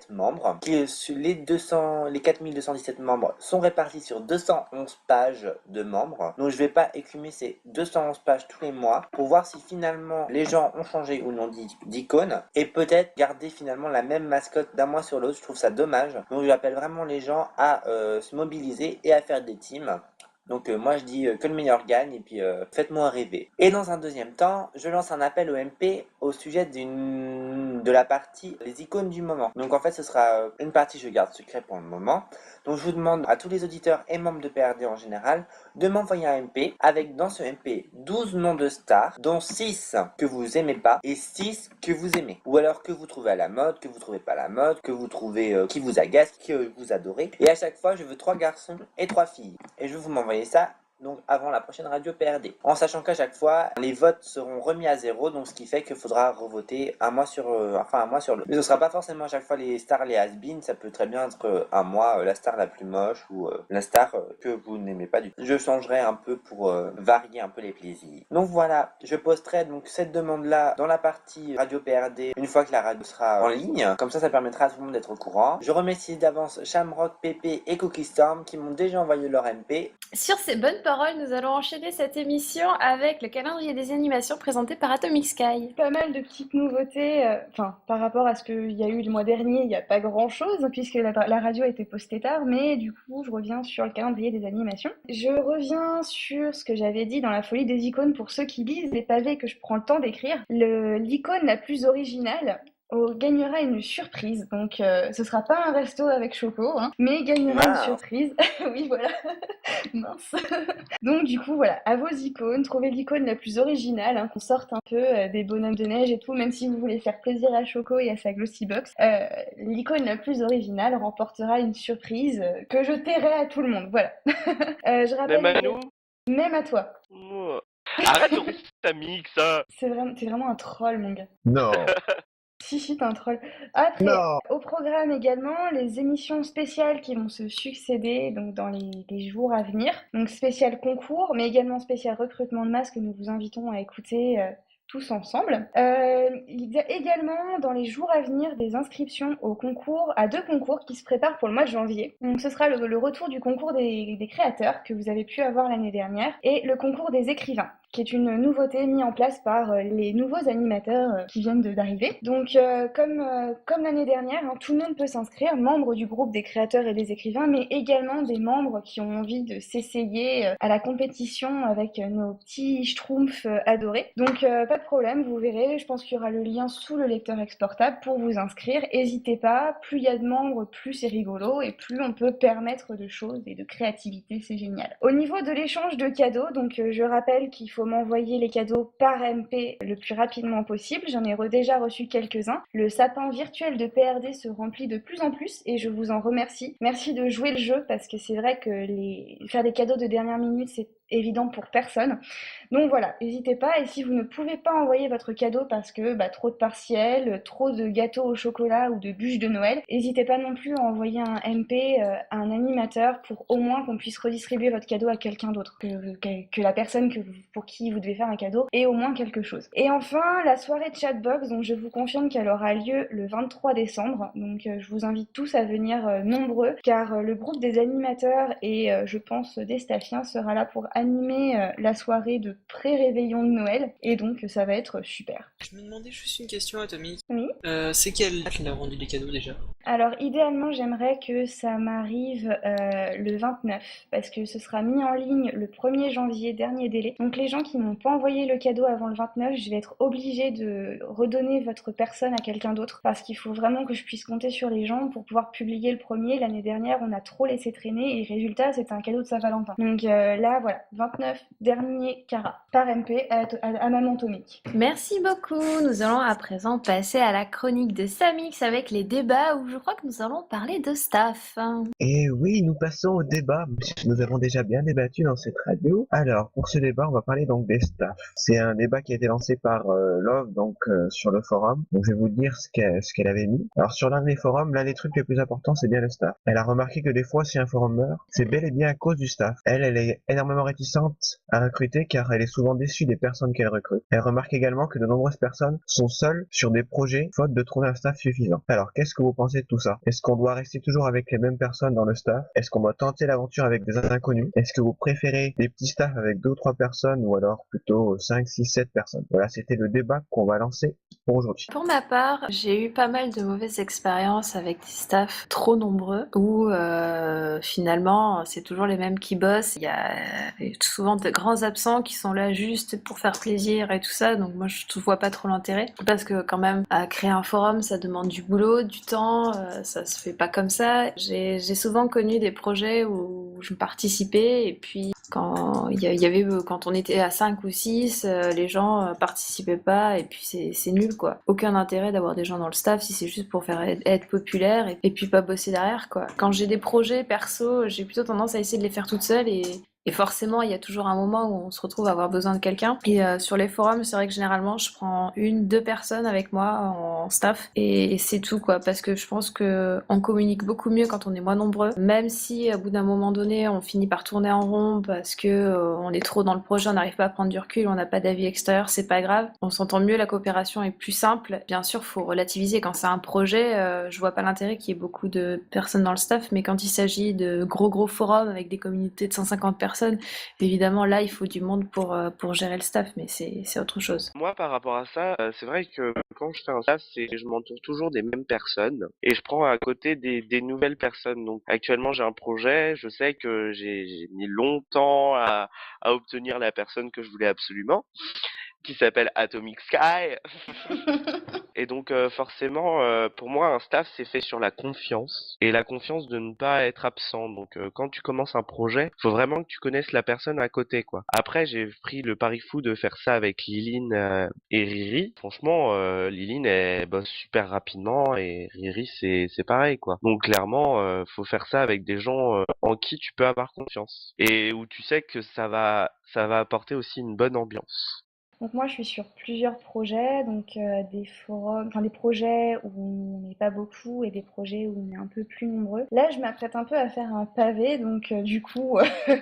F: membres. Les 4217 membres sont répartis sur 211 pages de membres. Donc je vais pas écumer ces 211 pages tous les mois pour voir si finalement les gens ont changé ou non d'icône, et peut-être garder finalement la même mascotte d'un mois sur l'autre. Je trouve ça dommage. Donc j'appelle vraiment les gens à se mobiliser et à faire des teams. Donc moi je dis que le meilleur gagne, et puis faites-moi rêver. Et dans un deuxième temps, je lance un appel au MP au sujet de la partie les icônes du moment. Donc en fait ce sera une partie je garde secret pour le moment. Donc je vous demande à tous les auditeurs et membres de PRD en général de m'envoyer un MP avec dans ce MP 12 noms de stars, dont 6 que vous aimez pas et 6 que vous aimez. Ou alors que vous trouvez à la mode, que vous trouvez pas à la mode, que vous trouvez qui vous agace, que vous adorez. Et à chaque fois je veux 3 garçons et 3 filles. Et je vais vous m'envoyer ça donc avant la prochaine radio PRD. En sachant qu'à chaque fois, les votes seront remis à 0, donc ce qui fait qu'il faudra revoter un mois sur l'autre. Mais ce sera pas forcément à chaque fois les stars, les has-been, ça peut très bien être un mois la star la plus moche ou la star que vous n'aimez pas du tout. Je changerai un peu pour varier un peu les plaisirs. Donc voilà, je posterai donc cette demande-là dans la partie radio PRD une fois que la radio sera en ligne. Comme ça permettra à tout le monde d'être au courant. Je remercie d'avance Shamrock, Pépé et Cookie Storm qui m'ont déjà envoyé leur MP.
A: Sur ces bonnes paroles, nous allons enchaîner cette émission avec le calendrier des animations présenté par Atomic Sky.
B: Pas mal de petites nouveautés, par rapport à ce qu'il y a eu le mois dernier, il n'y a pas grand-chose, puisque la radio a été postée tard, mais du coup, je reviens sur le calendrier des animations. Je reviens sur ce que j'avais dit dans la folie des icônes pour ceux qui lisent les pavés que je prends le temps d'écrire. L'icône la plus originale gagnera une surprise, donc ce sera pas un resto avec Choco, hein, mais gagnera une surprise. Oui, voilà. Mince. Donc du coup, voilà, à vos icônes, trouvez l'icône la plus originale, hein, qu'on sorte un peu des bonhommes de neige et tout, même si vous voulez faire plaisir à Choco et à sa Glossybox. L'icône la plus originale remportera une surprise que je tairai à tout le monde, voilà. Je rappelle...
E: Même à nous?
B: Même à toi.
E: Arrête de rester ta mix, hein.
B: T'es vraiment un troll, mon gars.
G: Non.
B: Si, t'es un troll. Après,
G: Non.
B: au programme également, les émissions spéciales qui vont se succéder donc dans les jours à venir. Donc spécial concours, mais également spécial recrutement de masse que nous vous invitons à écouter tous ensemble. Il y a également dans les jours à venir des inscriptions à 2 concours qui se préparent pour le mois de janvier. Donc ce sera le retour du concours des créateurs que vous avez pu avoir l'année dernière et le concours des écrivains, qui est une nouveauté mise en place par les nouveaux animateurs qui viennent d'arriver. Donc comme l'année dernière, hein, tout le monde peut s'inscrire, membres du groupe des créateurs et des écrivains, mais également des membres qui ont envie de s'essayer à la compétition avec nos petits schtroumpfs adorés. Donc pas de problème, vous verrez, je pense qu'il y aura le lien sous le lecteur exportable pour vous inscrire. N'hésitez pas, plus il y a de membres, plus c'est rigolo et plus on peut permettre de choses et de créativité, c'est génial. Au niveau de l'échange de cadeaux, donc je rappelle qu'il faut faut m'envoyer les cadeaux par MP le plus rapidement possible. J'en ai déjà reçu quelques-uns. Le sapin virtuel de PRD se remplit de plus en plus et je vous en remercie. Merci de jouer le jeu parce que c'est vrai que faire des cadeaux de dernière minute, c'est évident pour personne. Donc voilà, n'hésitez pas. Et si vous ne pouvez pas envoyer votre cadeau parce que trop de partiels, trop de gâteaux au chocolat ou de bûches de Noël, n'hésitez pas non plus à envoyer un MP à un animateur pour au moins qu'on puisse redistribuer votre cadeau à quelqu'un d'autre, que la personne pour qui vous devez faire un cadeau ait au moins quelque chose. Et enfin, la soirée Chatbox, donc je vous confirme qu'elle aura lieu le 23 décembre. Donc je vous invite tous à venir nombreux car le groupe des animateurs et je pense des staffiens sera là pour animer la soirée de pré-réveillon de Noël et donc ça va être super.
C: Je me demandais juste une question atomique.
B: Oui.
C: C'est quelle date l'a rendu les cadeaux déjà?
B: Alors idéalement j'aimerais que ça m'arrive le 29 parce que ce sera mis en ligne le 1er janvier, dernier délai. Donc les gens qui n'ont pas envoyé le cadeau avant le 29, je vais être obligée de redonner votre personne à quelqu'un d'autre parce qu'il faut vraiment que je puisse compter sur les gens pour pouvoir publier le premier. L'année dernière on a trop laissé traîner et résultat c'était un cadeau de Saint-Valentin. Donc là voilà, 29 dernier carat par MP à Maman Atomique.
A: Merci beaucoup. Nous allons à présent passer à la chronique de Samix avec les débats où je crois que nous allons parler de staff.
G: Et oui, nous passons au débat. Nous avons déjà bien débattu dans cette radio. Alors, pour ce débat, on va parler donc des staffs. C'est un débat qui a été lancé par Love, sur le forum. Donc, je vais vous dire ce qu'elle avait mis. Alors, sur l'un des forums, l'un des trucs les plus importants, c'est bien le staff. Elle a remarqué que des fois, si un forum meurt, c'est bel et bien à cause du staff. Elle est énormément réticente à recruter car elle est souvent déçue des personnes qu'elle recrute. Elle remarque également que de nombreuses personnes sont seules sur des projets faute de trouver un staff suffisant. Alors, qu'est-ce que vous pensez de tout ça? Est-ce qu'on doit rester toujours avec les mêmes personnes dans le staff? Est-ce qu'on doit tenter l'aventure avec des inconnus? Est-ce que vous préférez des petits staffs avec 2 ou 3 personnes ou alors plutôt 5, 6, 7 personnes? Voilà, c'était le débat qu'on va lancer pour aujourd'hui.
A: Pour ma part, j'ai eu pas mal de mauvaises expériences avec des staffs trop nombreux où finalement c'est toujours les mêmes qui bossent. Il y a souvent de grands absents qui sont là juste pour faire plaisir et tout ça, donc moi je vois pas trop l'intérêt parce que quand même à créer un forum ça demande du boulot, du temps, ça se fait pas comme ça. J'ai souvent connu des projets où je participais et puis quand quand on était à 5 ou 6, les gens participaient pas et puis c'est nul quoi. Aucun intérêt d'avoir des gens dans le staff si c'est juste pour faire être populaire et puis pas bosser derrière quoi. Quand j'ai des projets perso, j'ai plutôt tendance à essayer de les faire toute seule et forcément, il y a toujours un moment où on se retrouve à avoir besoin de quelqu'un. Et sur les forums, c'est vrai que généralement, je prends 1, 2 personnes avec moi en staff. Et c'est tout, quoi. Parce que je pense que on communique beaucoup mieux quand on est moins nombreux. Même si, au bout d'un moment donné, on finit par tourner en rond parce que on est trop dans le projet, on n'arrive pas à prendre du recul, on n'a pas d'avis extérieur, c'est pas grave. On s'entend mieux, la coopération est plus simple. Bien sûr, faut relativiser. Quand c'est un projet, je vois pas l'intérêt qu'il y ait beaucoup de personnes dans le staff. Mais quand il s'agit de gros forums avec des communautés de 150 personnes, évidemment là il faut du monde pour gérer le staff, mais c'est autre chose.
E: Moi, par rapport à ça, c'est vrai que quand je fais un staff, je m'entoure toujours des mêmes personnes et je prends à côté des nouvelles personnes. Donc, actuellement, j'ai un projet, je sais que j'ai mis longtemps à obtenir la personne que je voulais absolument, qui s'appelle Atomic Sky. Et donc forcément, pour moi, un staff, c'est fait sur la confiance. Et la confiance de ne pas être absent. Donc quand tu commences un projet, faut vraiment que tu connaisses la personne à côté, quoi. Après, j'ai pris le pari fou de faire ça avec Liline et Riri. Franchement, Liline, elle bosse super rapidement et Riri, c'est pareil, quoi. Donc clairement, faut faire ça avec des gens en qui tu peux avoir confiance. Et où tu sais que ça va apporter aussi une bonne ambiance.
B: Donc moi je suis sur plusieurs projets, donc des forums, enfin des projets où on n'est pas beaucoup et des projets où on est un peu plus nombreux. Là je m'apprête un peu à faire un pavé, donc du coup je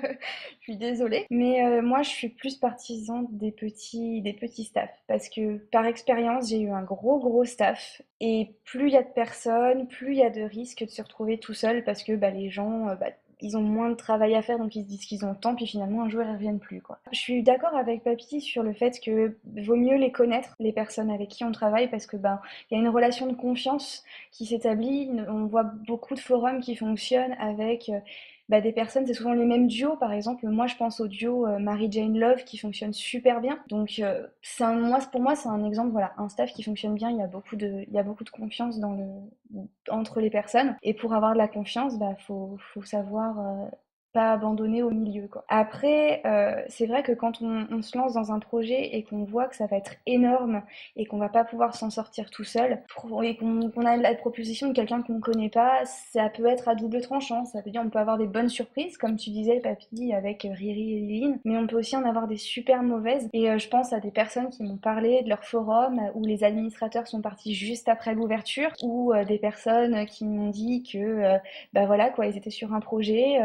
B: suis désolée. Mais moi je suis plus partisan des petits staffs parce que par expérience j'ai eu un gros staff et plus il y a de personnes, plus il y a de risques de se retrouver tout seul parce que les gens ils ont moins de travail à faire, donc ils se disent qu'ils ont le temps, puis finalement un jour ils reviennent plus, quoi. Je suis d'accord avec Papy sur le fait que vaut mieux les connaître, les personnes avec qui on travaille, parce que il y a une relation de confiance qui s'établit. On voit beaucoup de forums qui fonctionnent avec des personnes, c'est souvent les mêmes duos. Par exemple, moi je pense au duo Mary Jane Love qui fonctionne super bien. Donc pour moi c'est un exemple, voilà, un staff qui fonctionne bien. Il y a beaucoup de confiance entre les personnes. Et pour avoir de la confiance, faut savoir pas abandonner au milieu, quoi. Après, c'est vrai que quand on se lance dans un projet et qu'on voit que ça va être énorme et qu'on va pas pouvoir s'en sortir tout seul, et qu'on a la proposition de quelqu'un qu'on connaît pas, ça peut être à double tranchant. Ça veut dire on peut avoir des bonnes surprises, comme tu disais, Papy, avec Riri et Lynn, mais on peut aussi en avoir des super mauvaises. Et je pense à des personnes qui m'ont parlé de leur forum où les administrateurs sont partis juste après l'ouverture, ou des personnes qui m'ont dit que bah voilà quoi, ils étaient sur un projet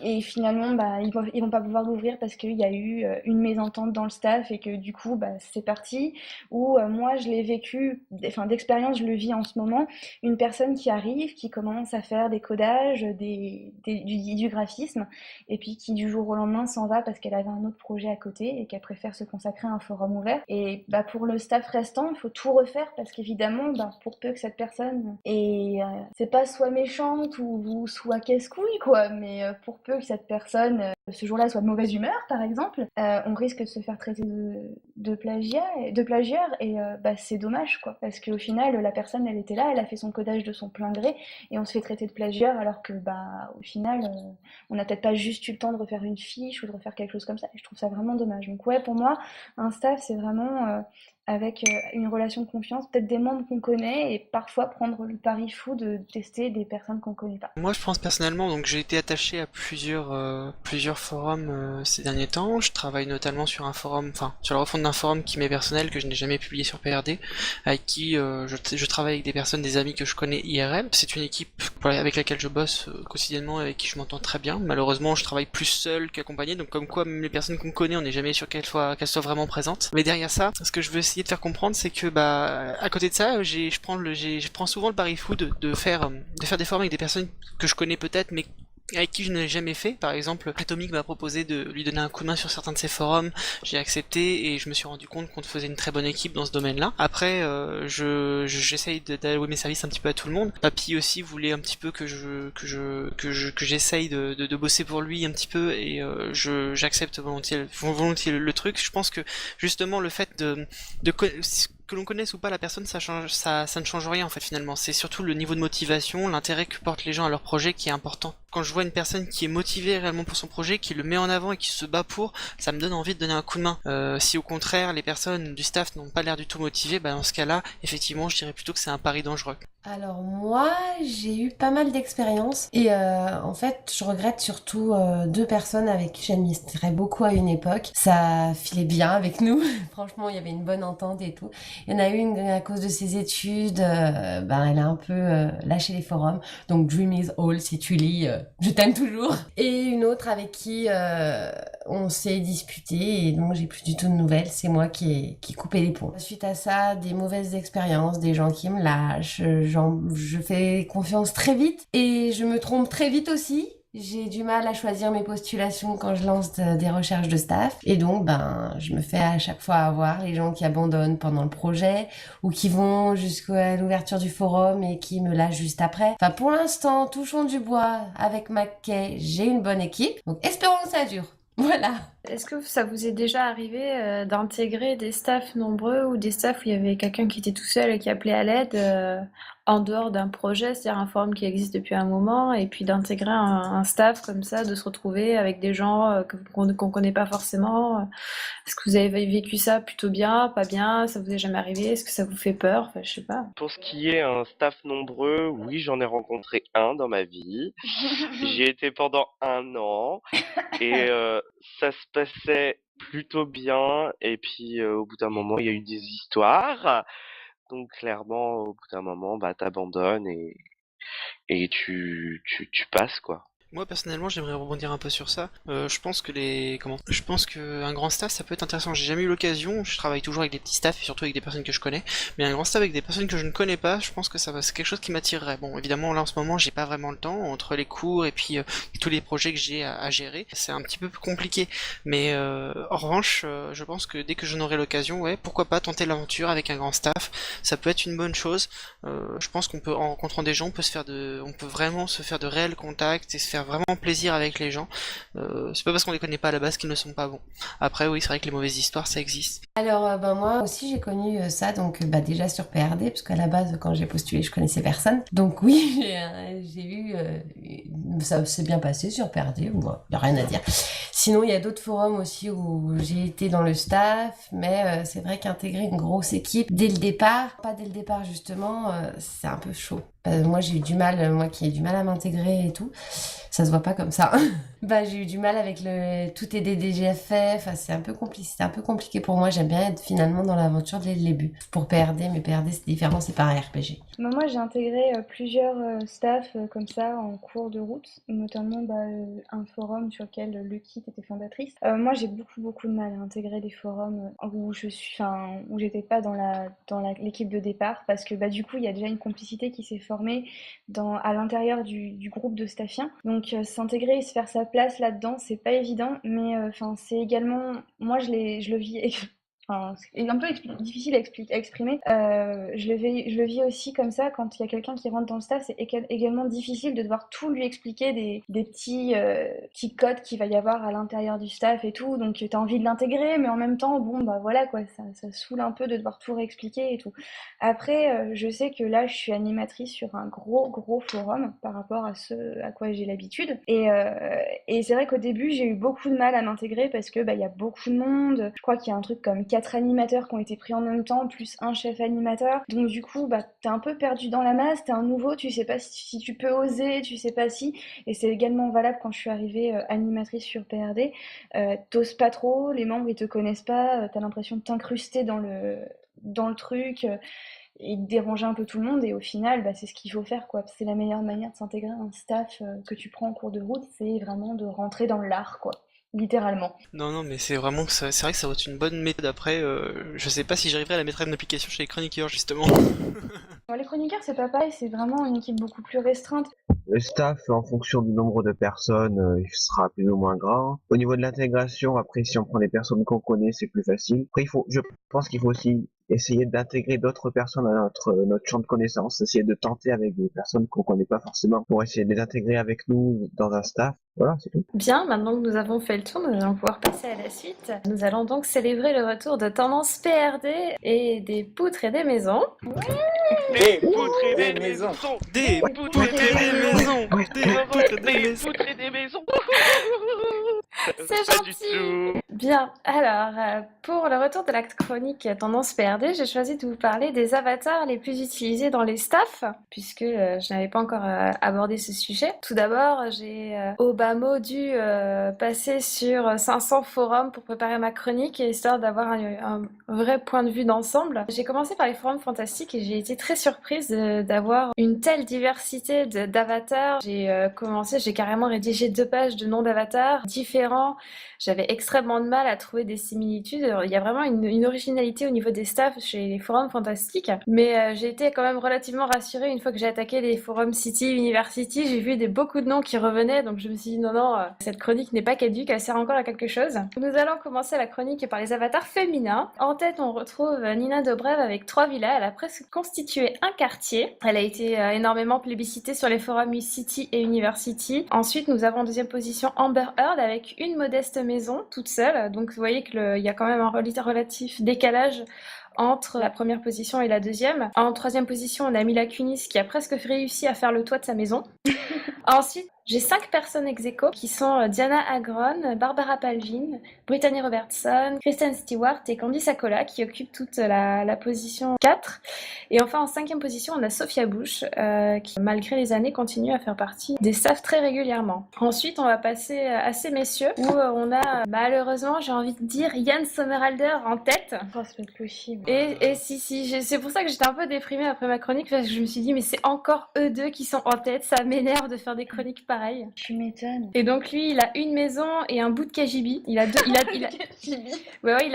B: et finalement bah ils vont pas pouvoir l'ouvrir parce qu'il y a eu une mésentente dans le staff et que du coup bah c'est parti. Ou moi je l'ai vécu, enfin d'expérience je le vis en ce moment, une personne qui arrive, qui commence à faire des codages, du graphisme, et puis qui du jour au lendemain s'en va parce qu'elle avait un autre projet à côté et qu'elle préfère se consacrer à un forum ouvert. Et bah pour le staff restant, il faut tout refaire parce qu'évidemment, bah, pour peu que cette personne c'est pas soit méchante ou soit casse-couille quoi, mais pour peu que cette personne ce jour-là soit de mauvaise humeur par exemple, on risque de se faire traiter de plagiaire et bah c'est dommage quoi, parce qu'au final la personne elle était là, elle a fait son codage de son plein gré et on se fait traiter de plagiaire alors que bah au final on n'a peut-être pas juste eu le temps de refaire une fiche ou de refaire quelque chose comme ça, et je trouve ça vraiment dommage. Donc ouais, pour moi un staff c'est vraiment avec une relation de confiance, peut-être des membres qu'on connaît et parfois prendre le pari fou de tester des personnes qu'on connaît pas.
C: Moi, je pense personnellement, donc j'ai été attaché à plusieurs forums ces derniers temps. Je travaille notamment sur un forum, enfin sur la refonte d'un forum qui m'est personnel que je n'ai jamais publié sur PRD, avec qui je travaille avec des personnes, des amis que je connais IRL. C'est une équipe avec laquelle je bosse quotidiennement, avec qui je m'entends très bien. Malheureusement, je travaille plus seul qu'accompagné, donc comme quoi même les personnes qu'on connaît, on n'est jamais sûr qu'elles soient vraiment présentes. Mais derrière ça, ce que je veux essayer de faire comprendre, c'est que bah à côté de ça, je prends souvent le pari fou de faire des forums avec des personnes que je connais peut-être, mais avec qui je n'ai jamais fait. Par exemple, Atomic m'a proposé de lui donner un coup de main sur certains de ses forums, j'ai accepté et je me suis rendu compte qu'on faisait une très bonne équipe dans ce domaine-là. Après, j'essaye d'allouer mes services un petit peu à tout le monde. Papy aussi voulait un petit peu que j'essaye de bosser pour lui un petit peu, et j'accepte volontiers le truc. Je pense que justement le fait que l'on connaisse ou pas la personne, ça ne change rien en fait finalement. C'est surtout le niveau de motivation, l'intérêt que portent les gens à leur projet qui est important. Quand je vois une personne qui est motivée réellement pour son projet, qui le met en avant et qui se bat pour, ça me donne envie de donner un coup de main. Si au contraire les personnes du staff n'ont pas l'air du tout motivées, bah dans ce cas-là, effectivement, je dirais plutôt que c'est un pari dangereux.
H: Alors moi, j'ai eu pas mal d'expériences et en fait, je regrette surtout deux personnes avec qui j'admirais beaucoup à une époque. Ça filait bien avec nous, franchement, il y avait une bonne entente et tout. Il y en a une à cause de ses études, elle a un peu lâché les forums. Donc Dream is all, si tu lis, je t'aime toujours. Et une autre avec qui on s'est disputé et donc j'ai plus du tout de nouvelles. C'est moi qui ai coupé les ponts. Suite à ça, des mauvaises expériences, des gens qui me lâchent. Je fais confiance très vite et je me trompe très vite aussi. J'ai du mal à choisir mes postulations quand je lance des recherches de staff. Et donc, je me fais à chaque fois avoir les gens qui abandonnent pendant le projet ou qui vont jusqu'à l'ouverture du forum et qui me lâchent juste après. Enfin, pour l'instant, touchons du bois avec McKay, j'ai une bonne équipe. Donc, espérons que ça dure. Voilà.
A: Est-ce que ça vous est déjà arrivé d'intégrer des staffs nombreux ou des staffs où il y avait quelqu'un qui était tout seul et qui appelait à l'aide en dehors d'un projet, c'est-à-dire un forum qui existe depuis un moment, et puis d'intégrer un staff comme ça, de se retrouver avec des gens qu'on connaît pas forcément? Est-ce que vous avez vécu ça plutôt bien, pas bien? Ça vous est jamais arrivé? Est-ce que ça vous fait peur? Enfin, je sais pas.
E: Pour ce qui est un staff nombreux, oui, j'en ai rencontré un dans ma vie. J'y étais pendant 1 an et ça se passait plutôt bien. Et puis au bout d'un moment, il y a eu des histoires. Donc clairement, au bout d'un moment, t'abandonnes et tu passes quoi.
C: Moi personnellement, j'aimerais rebondir un peu sur ça. Je pense que un grand staff, ça peut être intéressant. J'ai jamais eu l'occasion. Je travaille toujours avec des petits staffs et surtout avec des personnes que je connais. Mais un grand staff avec des personnes que je ne connais pas, je pense que c'est quelque chose qui m'attirerait. Bon, évidemment, là en ce moment, j'ai pas vraiment le temps entre les cours et puis tous les projets que j'ai à gérer. C'est un petit peu plus compliqué. Mais en revanche, je pense que dès que j'en aurai l'occasion, ouais, pourquoi pas tenter l'aventure avec un grand staff. Ça peut être une bonne chose. Je pense qu'on peut, en rencontrant des gens, on peut vraiment se faire de réels contacts et se faire vraiment plaisir avec les gens. C'est pas parce qu'on les connaît pas à la base qu'ils ne sont pas bons. Après, oui, c'est vrai que les mauvaises histoires, ça existe.
H: Alors, moi aussi, j'ai connu ça, donc déjà sur PRD, parce qu'à la base, quand j'ai postulé, je connaissais personne. Donc oui, j'ai eu... ça s'est bien passé sur PRD, moi, y a rien à dire. Sinon, il y a d'autres forums aussi où j'ai été dans le staff, mais c'est vrai qu'intégrer une grosse équipe dès le départ, pas dès le départ justement, c'est un peu chaud. Moi, j'ai eu du mal, moi qui ai du mal à m'intégrer et tout, ça se voit pas comme ça. J'ai eu du mal avec tout est des DGFF, enfin, c'est un peu compliqué pour moi. J'aime bien être finalement dans l'aventure dès le début. Pour PRD, mais PRD c'est différent, c'est pas un RPG.
B: Moi, j'ai intégré plusieurs staffs comme ça en cours de route, notamment un forum sur lequel Lucky était fondatrice. Moi, j'ai beaucoup de mal à intégrer des forums où où j'étais pas dans l'équipe de départ, parce que du coup, il y a déjà une complicité qui s'est formée à l'intérieur du groupe de staffiens. Donc, s'intégrer et se faire sa place là-dedans, c'est pas évident, mais c'est également, moi, je le vis. C'est un peu difficile à exprimer. Je le vis aussi comme ça quand il y a quelqu'un qui rentre dans le staff. C'est également difficile de devoir tout lui expliquer des petits codes qu'il va y avoir à l'intérieur du staff et tout. Donc tu as envie de l'intégrer, mais en même temps, voilà quoi, ça saoule un peu de devoir tout réexpliquer et tout. Après, je sais que là, je suis animatrice sur un gros forum par rapport à ce à quoi j'ai l'habitude. Et c'est vrai qu'au début, j'ai eu beaucoup de mal à m'intégrer parce que il y a beaucoup de monde. Je crois qu'il y a un truc comme 4 animateurs qui ont été pris en même temps, plus un chef animateur. Donc du coup, t'es un peu perdu dans la masse, t'es un nouveau, tu sais pas si tu peux oser, tu sais pas si. Et c'est également valable quand je suis arrivée animatrice sur PRD. T'oses pas trop, les membres ils te connaissent pas, t'as l'impression de t'incruster dans le truc. Et de déranger un peu tout le monde, et au final c'est ce qu'il faut faire quoi. C'est la meilleure manière de s'intégrer à un staff que tu prends en cours de route, c'est vraiment de rentrer dans l'art quoi, littéralement.
C: Non, mais c'est vraiment que c'est vrai que ça va être une bonne méthode. Après, je sais pas si j'arriverai à la mettre en application chez les chroniqueurs, justement.
B: Les chroniqueurs, c'est pas pareil, c'est vraiment une équipe beaucoup plus restreinte.
G: Le staff, en fonction du nombre de personnes, il sera plus ou moins grand. Au niveau de l'intégration, après, si on prend les personnes qu'on connaît, c'est plus facile. Après, je pense qu'il faut aussi essayer d'intégrer d'autres personnes à notre champ de connaissances, essayer de tenter avec des personnes qu'on connaît pas forcément pour essayer de les intégrer avec nous dans un staff. Voilà, c'est tout.
A: Bien, maintenant que nous avons fait le tour, nous allons pouvoir passer à la suite. Nous allons donc célébrer le retour de Tendance PRD et des poutres et des maisons.
E: Des poutres et des maisons.
C: Des poutres et des maisons.
E: Des poutres et des maisons.
A: C'est gentil. Bien, alors, pour le retour de l'acte chronique Tendance PRD, j'ai choisi de vous parler des avatars les plus utilisés dans les staffs, puisque je n'avais pas encore abordé ce sujet. Tout d'abord, j'ai au bas mot dû passer sur 500 forums pour préparer ma chronique, histoire d'avoir un vrai point de vue d'ensemble. J'ai commencé par les forums fantastiques et j'ai été très surprise d'avoir une telle diversité d'avatars. J'ai carrément rédigé 2 pages de noms d'avatars différents. J'avais extrêmement de mal à trouver des similitudes. Il y a vraiment une originalité au niveau des staffs chez les forums fantastiques. Mais j'ai été quand même relativement rassurée une fois que j'ai attaqué les forums City, University. J'ai vu beaucoup de noms qui revenaient, donc je me suis dit non, cette chronique n'est pas caduque, elle sert encore à quelque chose. Nous allons commencer la chronique par les avatars féminins. En tête, on retrouve Nina Dobrev avec 3 villas. Elle a presque constitué un quartier. Elle a été énormément plébiscitée sur les forums City et University. Ensuite, nous avons en deuxième position Amber Heard avec une modeste maison toute seule. Donc vous voyez qu'il y a quand même un relatif décalage entre la première position et la deuxième. En troisième position, on a Mila Kunis qui a presque réussi à faire le toit de sa maison. Ensuite, j'ai 5 personnes ex aequo qui sont Diana Agron, Barbara Palvin, Brittany Robertson, Kristen Stewart et Candy Sakola qui occupent toute la position 4. Et enfin en 5e position on a Sophia Bush qui malgré les années continue à faire partie des staffs très régulièrement. Ensuite on va passer à ces messieurs où on a malheureusement j'ai envie de dire Yann Sommerhalder en tête.
B: Oh, c'est pas possible.
A: Et si, c'est pour ça que j'étais un peu déprimée après ma chronique parce que je me suis dit mais c'est encore eux deux qui sont en tête, ça m'énerve de faire des chroniques pareilles.
B: Tu m'étonnes.
A: Et donc lui, il a une maison et un bout de KGB. Il a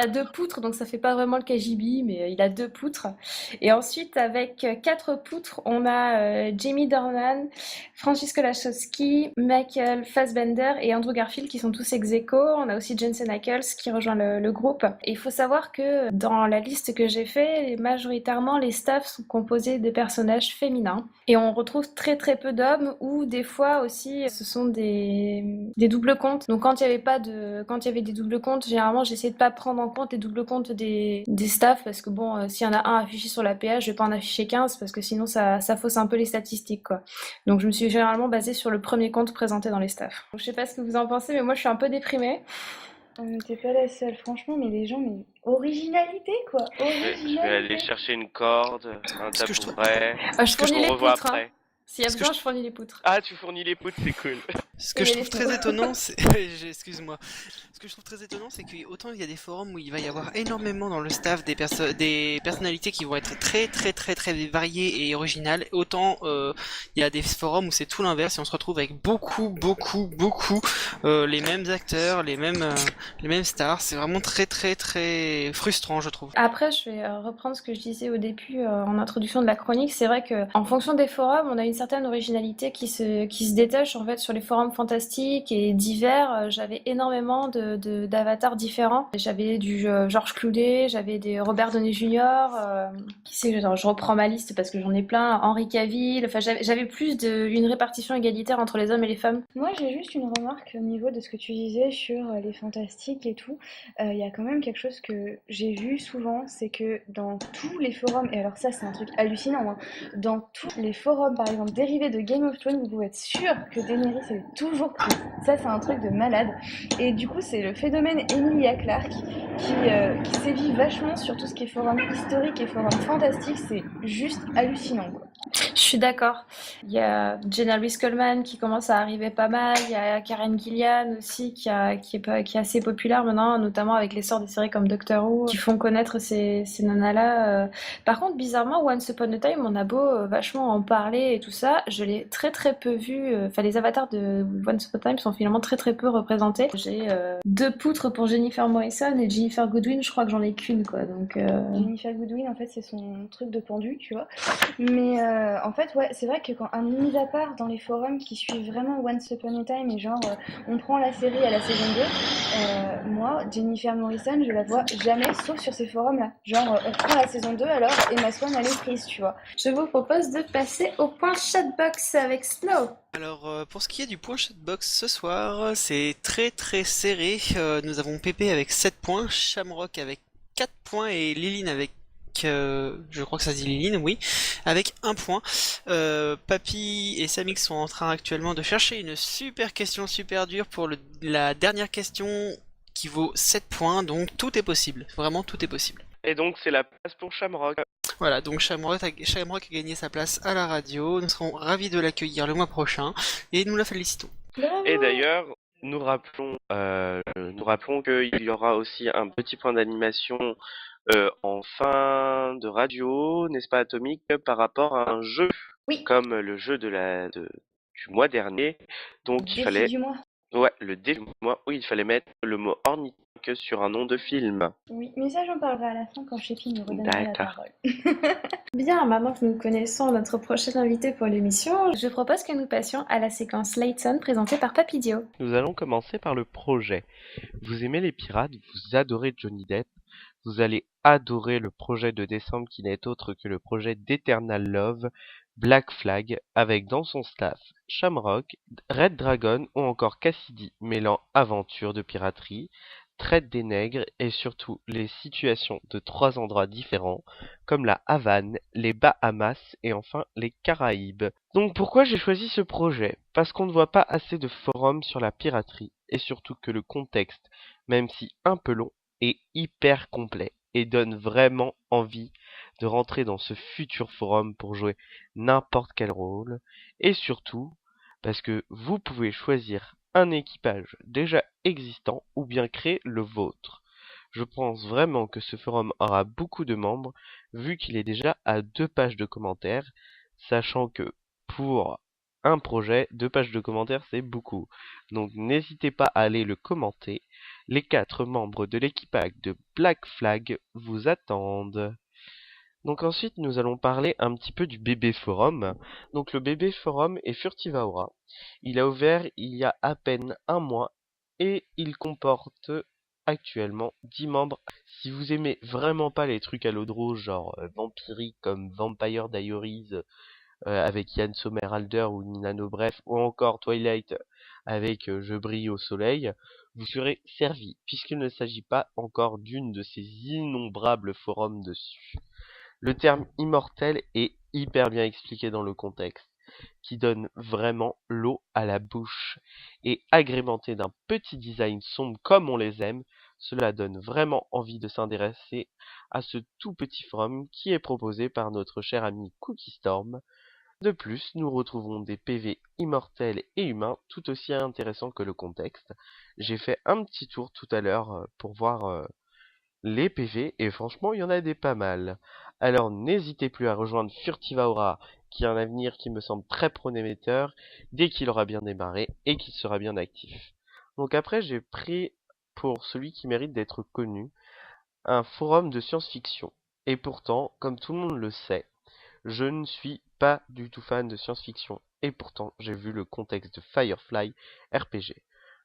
A: 2 poutres, donc ça fait pas vraiment le KGB, mais il a 2 poutres. Et ensuite, avec 4 poutres, on a Jamie Dornan, Francis Kolachowski, Michael Fassbender et Andrew Garfield qui sont tous ex aequo. On a aussi Jensen Ackles qui rejoint le groupe. Et il faut savoir que dans la liste que j'ai fait, majoritairement les staffs sont composés de personnages féminins. Et on retrouve très très peu d'hommes ou des fois aussi aussi, ce sont des doubles comptes. Donc quand il y avait des doubles comptes, généralement j'essayais de pas prendre en compte les doubles comptes des staffs parce que bon, s'il y en a un affiché sur la PA, je vais pas en afficher 15 parce que sinon ça fausse un peu les statistiques, quoi. Donc je me suis généralement basée sur le premier compte présenté dans les staffs. Je sais pas ce que vous en pensez, mais moi je suis un peu déprimée.
B: T'es pas la seule, franchement, mais les gens, mais originalité quoi,
E: Je vais aller
B: originalité.
E: chercher une corde, un
C: Ce que je trouve-
E: tabouret.
A: Je
C: Ce que
A: fournis
E: On
A: les
E: revoit
A: poutres, hein.
E: après.
A: S'il y a
C: Ce que
A: besoin, je fournis les poutres.
E: Ah, tu fournis les poutres, c'est cool.
C: Ce que
B: Et
C: je
B: les
C: trouve très
B: snows.
C: étonnant, c'est. Excuse-moi. Ce que je trouve très étonnant, c'est que autant il y a des forums où il va y avoir énormément dans le staff des personnalités qui vont être très très très très variées et originales, autant il y a des forums où c'est tout l'inverse et on se retrouve avec beaucoup les mêmes acteurs, les mêmes stars. C'est vraiment très très très frustrant, je trouve.
A: Après, je vais reprendre ce que je disais au début en introduction de la chronique. C'est vrai que en fonction des forums, on a une certaine originalité qui se détache en fait sur les forums fantastiques et divers. J'avais énormément d'avatars différents. J'avais du Georges Clooney, j'avais des Robert Downey Jr. Qui sait, je reprends ma liste parce que j'en ai plein. Henry Cavill. Enfin, j'avais plus une répartition égalitaire entre les hommes et les femmes.
B: Moi, j'ai juste une remarque au niveau de ce que tu disais sur les fantastiques et tout. Il y a quand même quelque chose que j'ai vu souvent, c'est que dans tous les forums, et alors ça c'est un truc hallucinant, hein, dans tous les forums par exemple dérivés de Game of Thrones, vous pouvez être sûr que Daenerys est toujours prise. Ça c'est un truc de malade. Et du coup c'est le phénomène Emilia Clarke qui sévit vachement sur tout ce qui est forum historique et forum fantastique, c'est juste hallucinant quoi.
A: Je suis d'accord. Il y a Jenna Louise Coleman qui commence à arriver pas mal. Il y a Karen Gillian aussi qui est assez populaire maintenant, notamment avec l'essor des séries comme Doctor Who qui font connaître ces nanas-là. Par contre, bizarrement, Once Upon a Time, on a beau vachement en parler et tout ça, je l'ai très très peu vu. Enfin, les avatars de Once Upon a Time sont finalement très très peu représentés. J'ai 2 poutres pour Jennifer Morrison et Jennifer Goodwin, je crois que j'en ai qu'une quoi. Donc
B: Jennifer Goodwin, en fait, c'est son truc de pendu, tu vois. Mais en fait, ouais, c'est vrai que quand un mis à part dans les forums qui suivent vraiment Once Upon a Time et genre on prend la série à la saison 2, moi, Jennifer Morrison, je la vois jamais sauf sur ces forums-là. Genre on prend la saison 2 alors Emma Swan elle est prise, tu vois.
A: je vous propose de passer au point chatbox avec Snow.
C: Alors pour ce qui est du point chatbox ce soir, c'est très très serré. Nous avons Pépé avec 7 points, Shamrock avec 4 points et Liline avec je crois que ça se dit Liline, oui, avec 1 point. Papy et Samix sont en train actuellement de chercher une super question super dure pour la dernière question qui vaut 7 points, donc tout est possible, vraiment tout est possible.
E: Et donc c'est la place pour Shamrock.
C: Voilà, donc Shamrock a gagné sa place à la radio, nous serons ravis de l'accueillir le mois prochain et nous la félicitons.
B: Bravo.
E: Et d'ailleurs, nous rappelons qu'il y aura aussi un petit point d'animation en fin de radio, n'est-ce pas Atomique, par rapport à un jeu,
B: Oui.
E: comme le jeu du mois dernier. Donc il
B: Défi
E: fallait,
B: du mois.
E: ouais, le défi du mois, oui, il fallait mettre le mot ornithorynque sur un nom de film.
B: Oui, mais ça j'en parlerai à la fin quand Shepi nous redonnera la
E: D'accord.
B: parole.
A: Bien, maintenant que nous connaissons notre prochaine invité pour l'émission, je propose que nous passions à la séquence Layton présentée par Papidio.
E: Nous allons commencer par le projet. Vous aimez les pirates, vous adorez Johnny Depp, vous allez adorer le projet de décembre qui n'est autre que le projet d'Eternal Love, Black Flag, avec dans son staff Shamrock, Red Dragon ou encore Cassidy, mêlant aventure de piraterie, traite des nègres et surtout les situations de 3 endroits différents, comme la Havane, les Bahamas et enfin les Caraïbes. Donc pourquoi j'ai choisi ce projet? Parce qu'on ne voit pas assez de forums sur la piraterie, et surtout que le contexte, même si un peu long, est hyper complet et donne vraiment envie de rentrer dans ce futur forum pour jouer n'importe quel rôle, et surtout parce que vous pouvez choisir un équipage déjà existant ou bien créer le vôtre. Je pense vraiment que ce forum aura beaucoup de membres vu qu'il est déjà à 2 pages de commentaires, sachant que pour un projet, 2 pages de commentaires c'est beaucoup. Donc n'hésitez pas à aller le commenter. Les 4 membres de l'équipage de Black Flag vous attendent. Donc ensuite nous allons parler un petit peu du bébé forum. Donc le bébé forum est Furtivaura. Il a ouvert il y a à peine 1 mois et il comporte actuellement 10 membres. Si vous aimez vraiment pas les trucs à l'eau de rose genre vampirique comme Vampire Diaries avec Yann Sommerhalder ou Nina Dobrev, ou encore Twilight avec Je brille au soleil, vous serez servi, puisqu'il ne s'agit pas encore d'une de ces innombrables forums dessus. Le terme immortel est hyper bien expliqué dans le contexte, qui donne vraiment l'eau à la bouche, et agrémenté d'un petit design sombre comme on les aime, cela donne vraiment envie de s'intéresser à ce tout petit forum qui est proposé par notre cher ami Cookie Storm. De plus, nous retrouvons des PV immortels et humains tout aussi intéressants que le contexte. J'ai fait un petit tour tout à l'heure pour voir les PV et franchement il y en a des pas mal. Alors n'hésitez plus à rejoindre Furtiva Aura qui a un avenir qui me semble très prometteur dès qu'il aura bien démarré et qu'il sera bien actif. Donc après j'ai pris pour celui qui mérite d'être connu un forum de science-fiction. Et pourtant, comme tout le monde le sait, je ne suis pas du tout fan de science-fiction. Et pourtant, j'ai vu le contexte de Firefly RPG.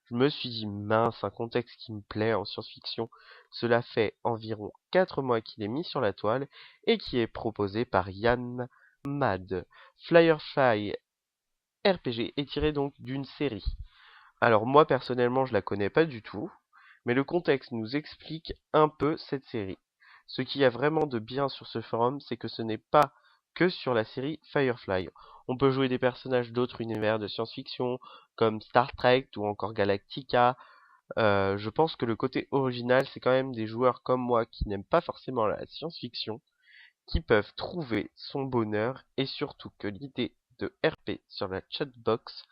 E: Je me suis dit, mince, un contexte qui me plaît en science-fiction. Cela fait environ 4 mois qu'il est mis sur la toile et qui est proposé par Yann Mad. Firefly RPG est tiré donc d'une série. Alors moi personnellement je la connais pas du tout, mais le contexte nous explique un peu cette série. Ce qu'il y a vraiment de bien sur ce forum, c'est que ce n'est pas que sur la série Firefly. On peut jouer des personnages d'autres univers de science-fiction, comme Star Trek ou encore Galactica. Je pense que le côté original, c'est quand même des joueurs comme moi qui n'aiment pas forcément la science-fiction, qui peuvent trouver son bonheur et surtout que l'idée de RP sur la chatbox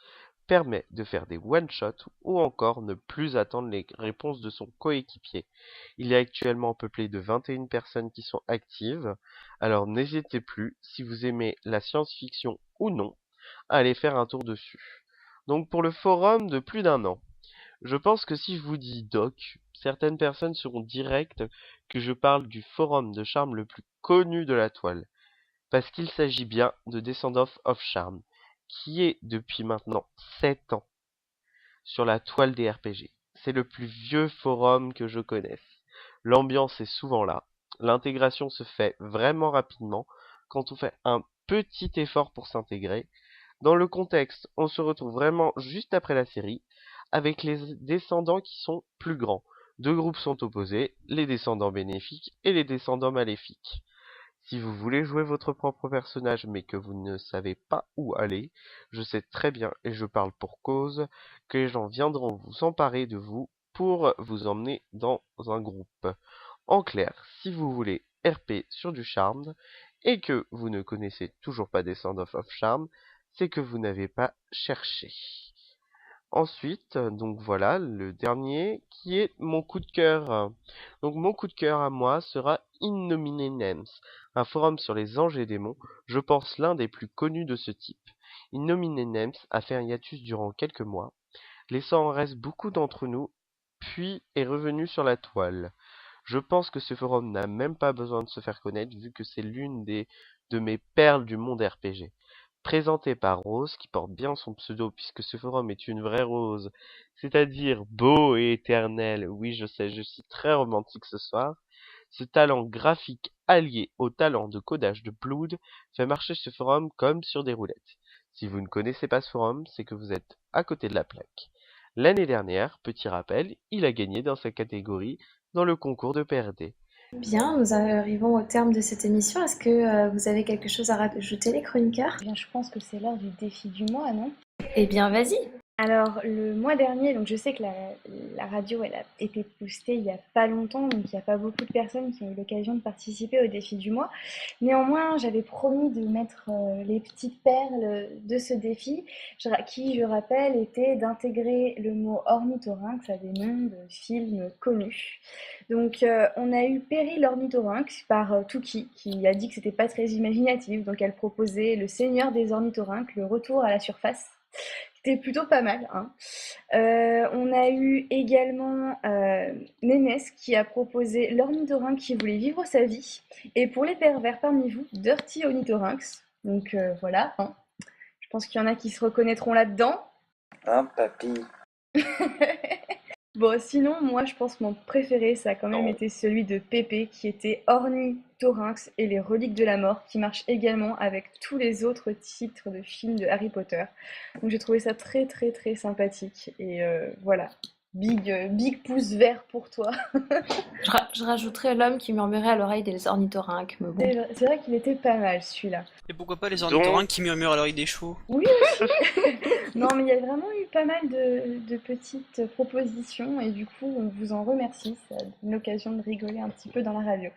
E: permet de faire des one-shots ou encore ne plus attendre les réponses de son coéquipier. Il est actuellement peuplé de 21 personnes qui sont actives, alors n'hésitez plus, si vous aimez la science-fiction ou non, à aller faire un tour dessus. Donc pour le forum de plus d'1 an, je pense que si je vous dis doc, certaines personnes seront directes que je parle du forum de charme le plus connu de la toile, parce qu'il s'agit bien de Descendants of Charm, qui est depuis maintenant 7 ans sur la toile des RPG. C'est le plus vieux forum que je connaisse. L'ambiance est souvent là, l'intégration se fait vraiment rapidement quand on fait un petit effort pour s'intégrer. Dans le contexte, on se retrouve vraiment juste après la série, avec les descendants qui sont plus grands. Deux groupes sont opposés, les descendants bénéfiques et les descendants maléfiques. Si vous voulez jouer votre propre personnage mais que vous ne savez pas où aller, je sais très bien, et je parle pour cause, que les gens viendront vous emparer de vous pour vous emmener dans un groupe. En clair, si vous voulez RP sur du charme, et que vous ne connaissez toujours pas Descendants of Charm, c'est que vous n'avez pas cherché. Ensuite, donc voilà, le dernier qui est mon coup de cœur. Donc mon coup de cœur à moi sera Innominated Names, un forum sur les anges et démons, je pense l'un des plus connus de ce type. Innominated Names a fait un hiatus durant quelques mois, laissant en reste beaucoup d'entre nous, puis est revenu sur la toile. Je pense que ce forum n'a même pas besoin de se faire connaître vu que c'est l'une de mes perles du monde RPG. Présenté par Rose, qui porte bien son pseudo puisque ce forum est une vraie rose, c'est-à-dire beau et éternel, oui je sais, je suis très romantique ce soir, ce talent graphique allié au talent de codage de Blood fait marcher ce forum comme sur des roulettes. Si vous ne connaissez pas ce forum, c'est que vous êtes à côté de la plaque. L'année dernière, petit rappel, il a gagné dans sa catégorie dans le concours de PRD.
A: Bien, nous arrivons au terme de cette émission. Est-ce que vous avez quelque chose à rajouter, les chroniqueurs?
B: Eh bien, je pense que c'est l'heure du défi du mois, non?
A: Eh bien, vas-y.
B: Alors, le mois dernier, donc je sais que la radio, elle a été postée il y a pas longtemps, donc il n'y a pas beaucoup de personnes qui ont eu l'occasion de participer au défi du mois. Néanmoins, j'avais promis de mettre les petites perles de ce défi, qui, je rappelle, était d'intégrer le mot ornithorynque à des noms de films connus. Donc, on a eu Perry l'ornithorynque par Touki, qui a dit que c'était pas très imaginatif, donc elle proposait Le Seigneur des ornithorynques, le retour à la surface. C'était plutôt pas mal, hein. On a eu également Nénès qui a proposé l'ornithorynque qui voulait vivre sa vie. Et pour les pervers parmi vous, Dirty Ornithorynx. Donc voilà, hein. Je pense qu'il y en a qui se reconnaîtront là-dedans.
F: Hein, papy?
B: Bon, sinon, moi, je pense que mon préféré, ça a quand même été celui de Pépé, qui était Ornithorynque Ornithorynx et les Reliques de la Mort, qui marche également avec tous les autres titres de films de Harry Potter. Donc j'ai trouvé ça très très très sympathique. Et voilà, big pouce vert pour toi.
A: Je rajouterais l'homme qui murmurait à l'oreille des ornithorynques, mais bon.
B: C'est vrai qu'il était pas mal celui-là.
C: Et pourquoi pas les ornithorynques qui murmurent à l'oreille des chevaux?
B: Oui aussi. Non mais il y a vraiment eu pas mal de petites propositions et du coup on vous en remercie. Ça donne l'occasion de rigoler un petit peu dans la radio.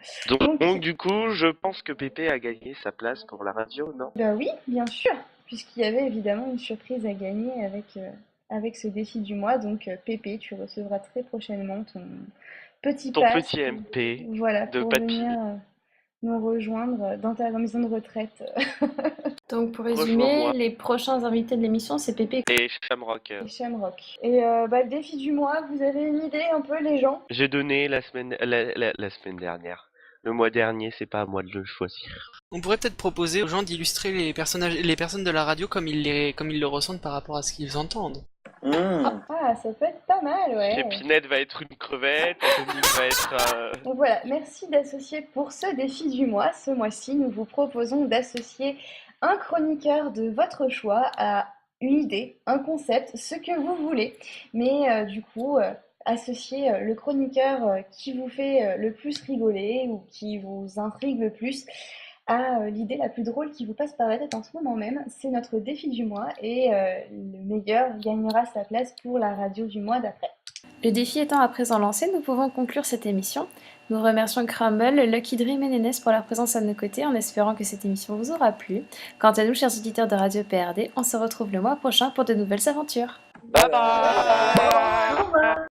E: Donc du coup, je pense que Pépé a gagné sa place pour la radio, non?
B: Bah oui, bien sûr, puisqu'il y avait évidemment une surprise à gagner avec ce défi du mois. Donc Pépé, tu recevras très prochainement ton petit
E: Ton
B: pass.
E: petit MP
B: Voilà,
E: de
B: pour
E: Papy.
B: venir nous rejoindre dans ta maison de retraite.
A: Donc pour résumer,
E: Rejoins-moi.
A: les prochains invités de l'émission, c'est Pépé.
E: Et Shamrock.
B: Et Shamrock. Et le défi du mois, vous avez une idée un peu les gens?
E: J'ai donné la semaine dernière. Le mois dernier, c'est pas à moi de le choisir.
C: On pourrait peut-être proposer aux gens d'illustrer les personnes de la radio comme ils le ressentent par rapport à ce qu'ils entendent.
B: Ah, ça peut être pas mal, ouais.
E: Pinette va être une crevette, Atomic va être...
B: Donc voilà, merci d'associer pour ce défi du mois. Ce mois-ci, nous vous proposons d'associer un chroniqueur de votre choix à une idée, un concept, ce que vous voulez. Mais du coup, associer le chroniqueur qui vous fait le plus rigoler ou qui vous intrigue le plus à l'idée la plus drôle qui vous passe par la tête en ce moment même. C'est notre défi du mois et le meilleur gagnera sa place pour la radio du mois d'après.
A: Le défi étant à présent lancé, nous pouvons conclure cette émission. Nous remercions Crumble, Lucky Dream et Nénès pour leur présence à nos côtés en espérant que cette émission vous aura plu. Quant à nous, chers auditeurs de Radio PRD, on se retrouve le mois prochain pour de nouvelles aventures.
E: Bye bye.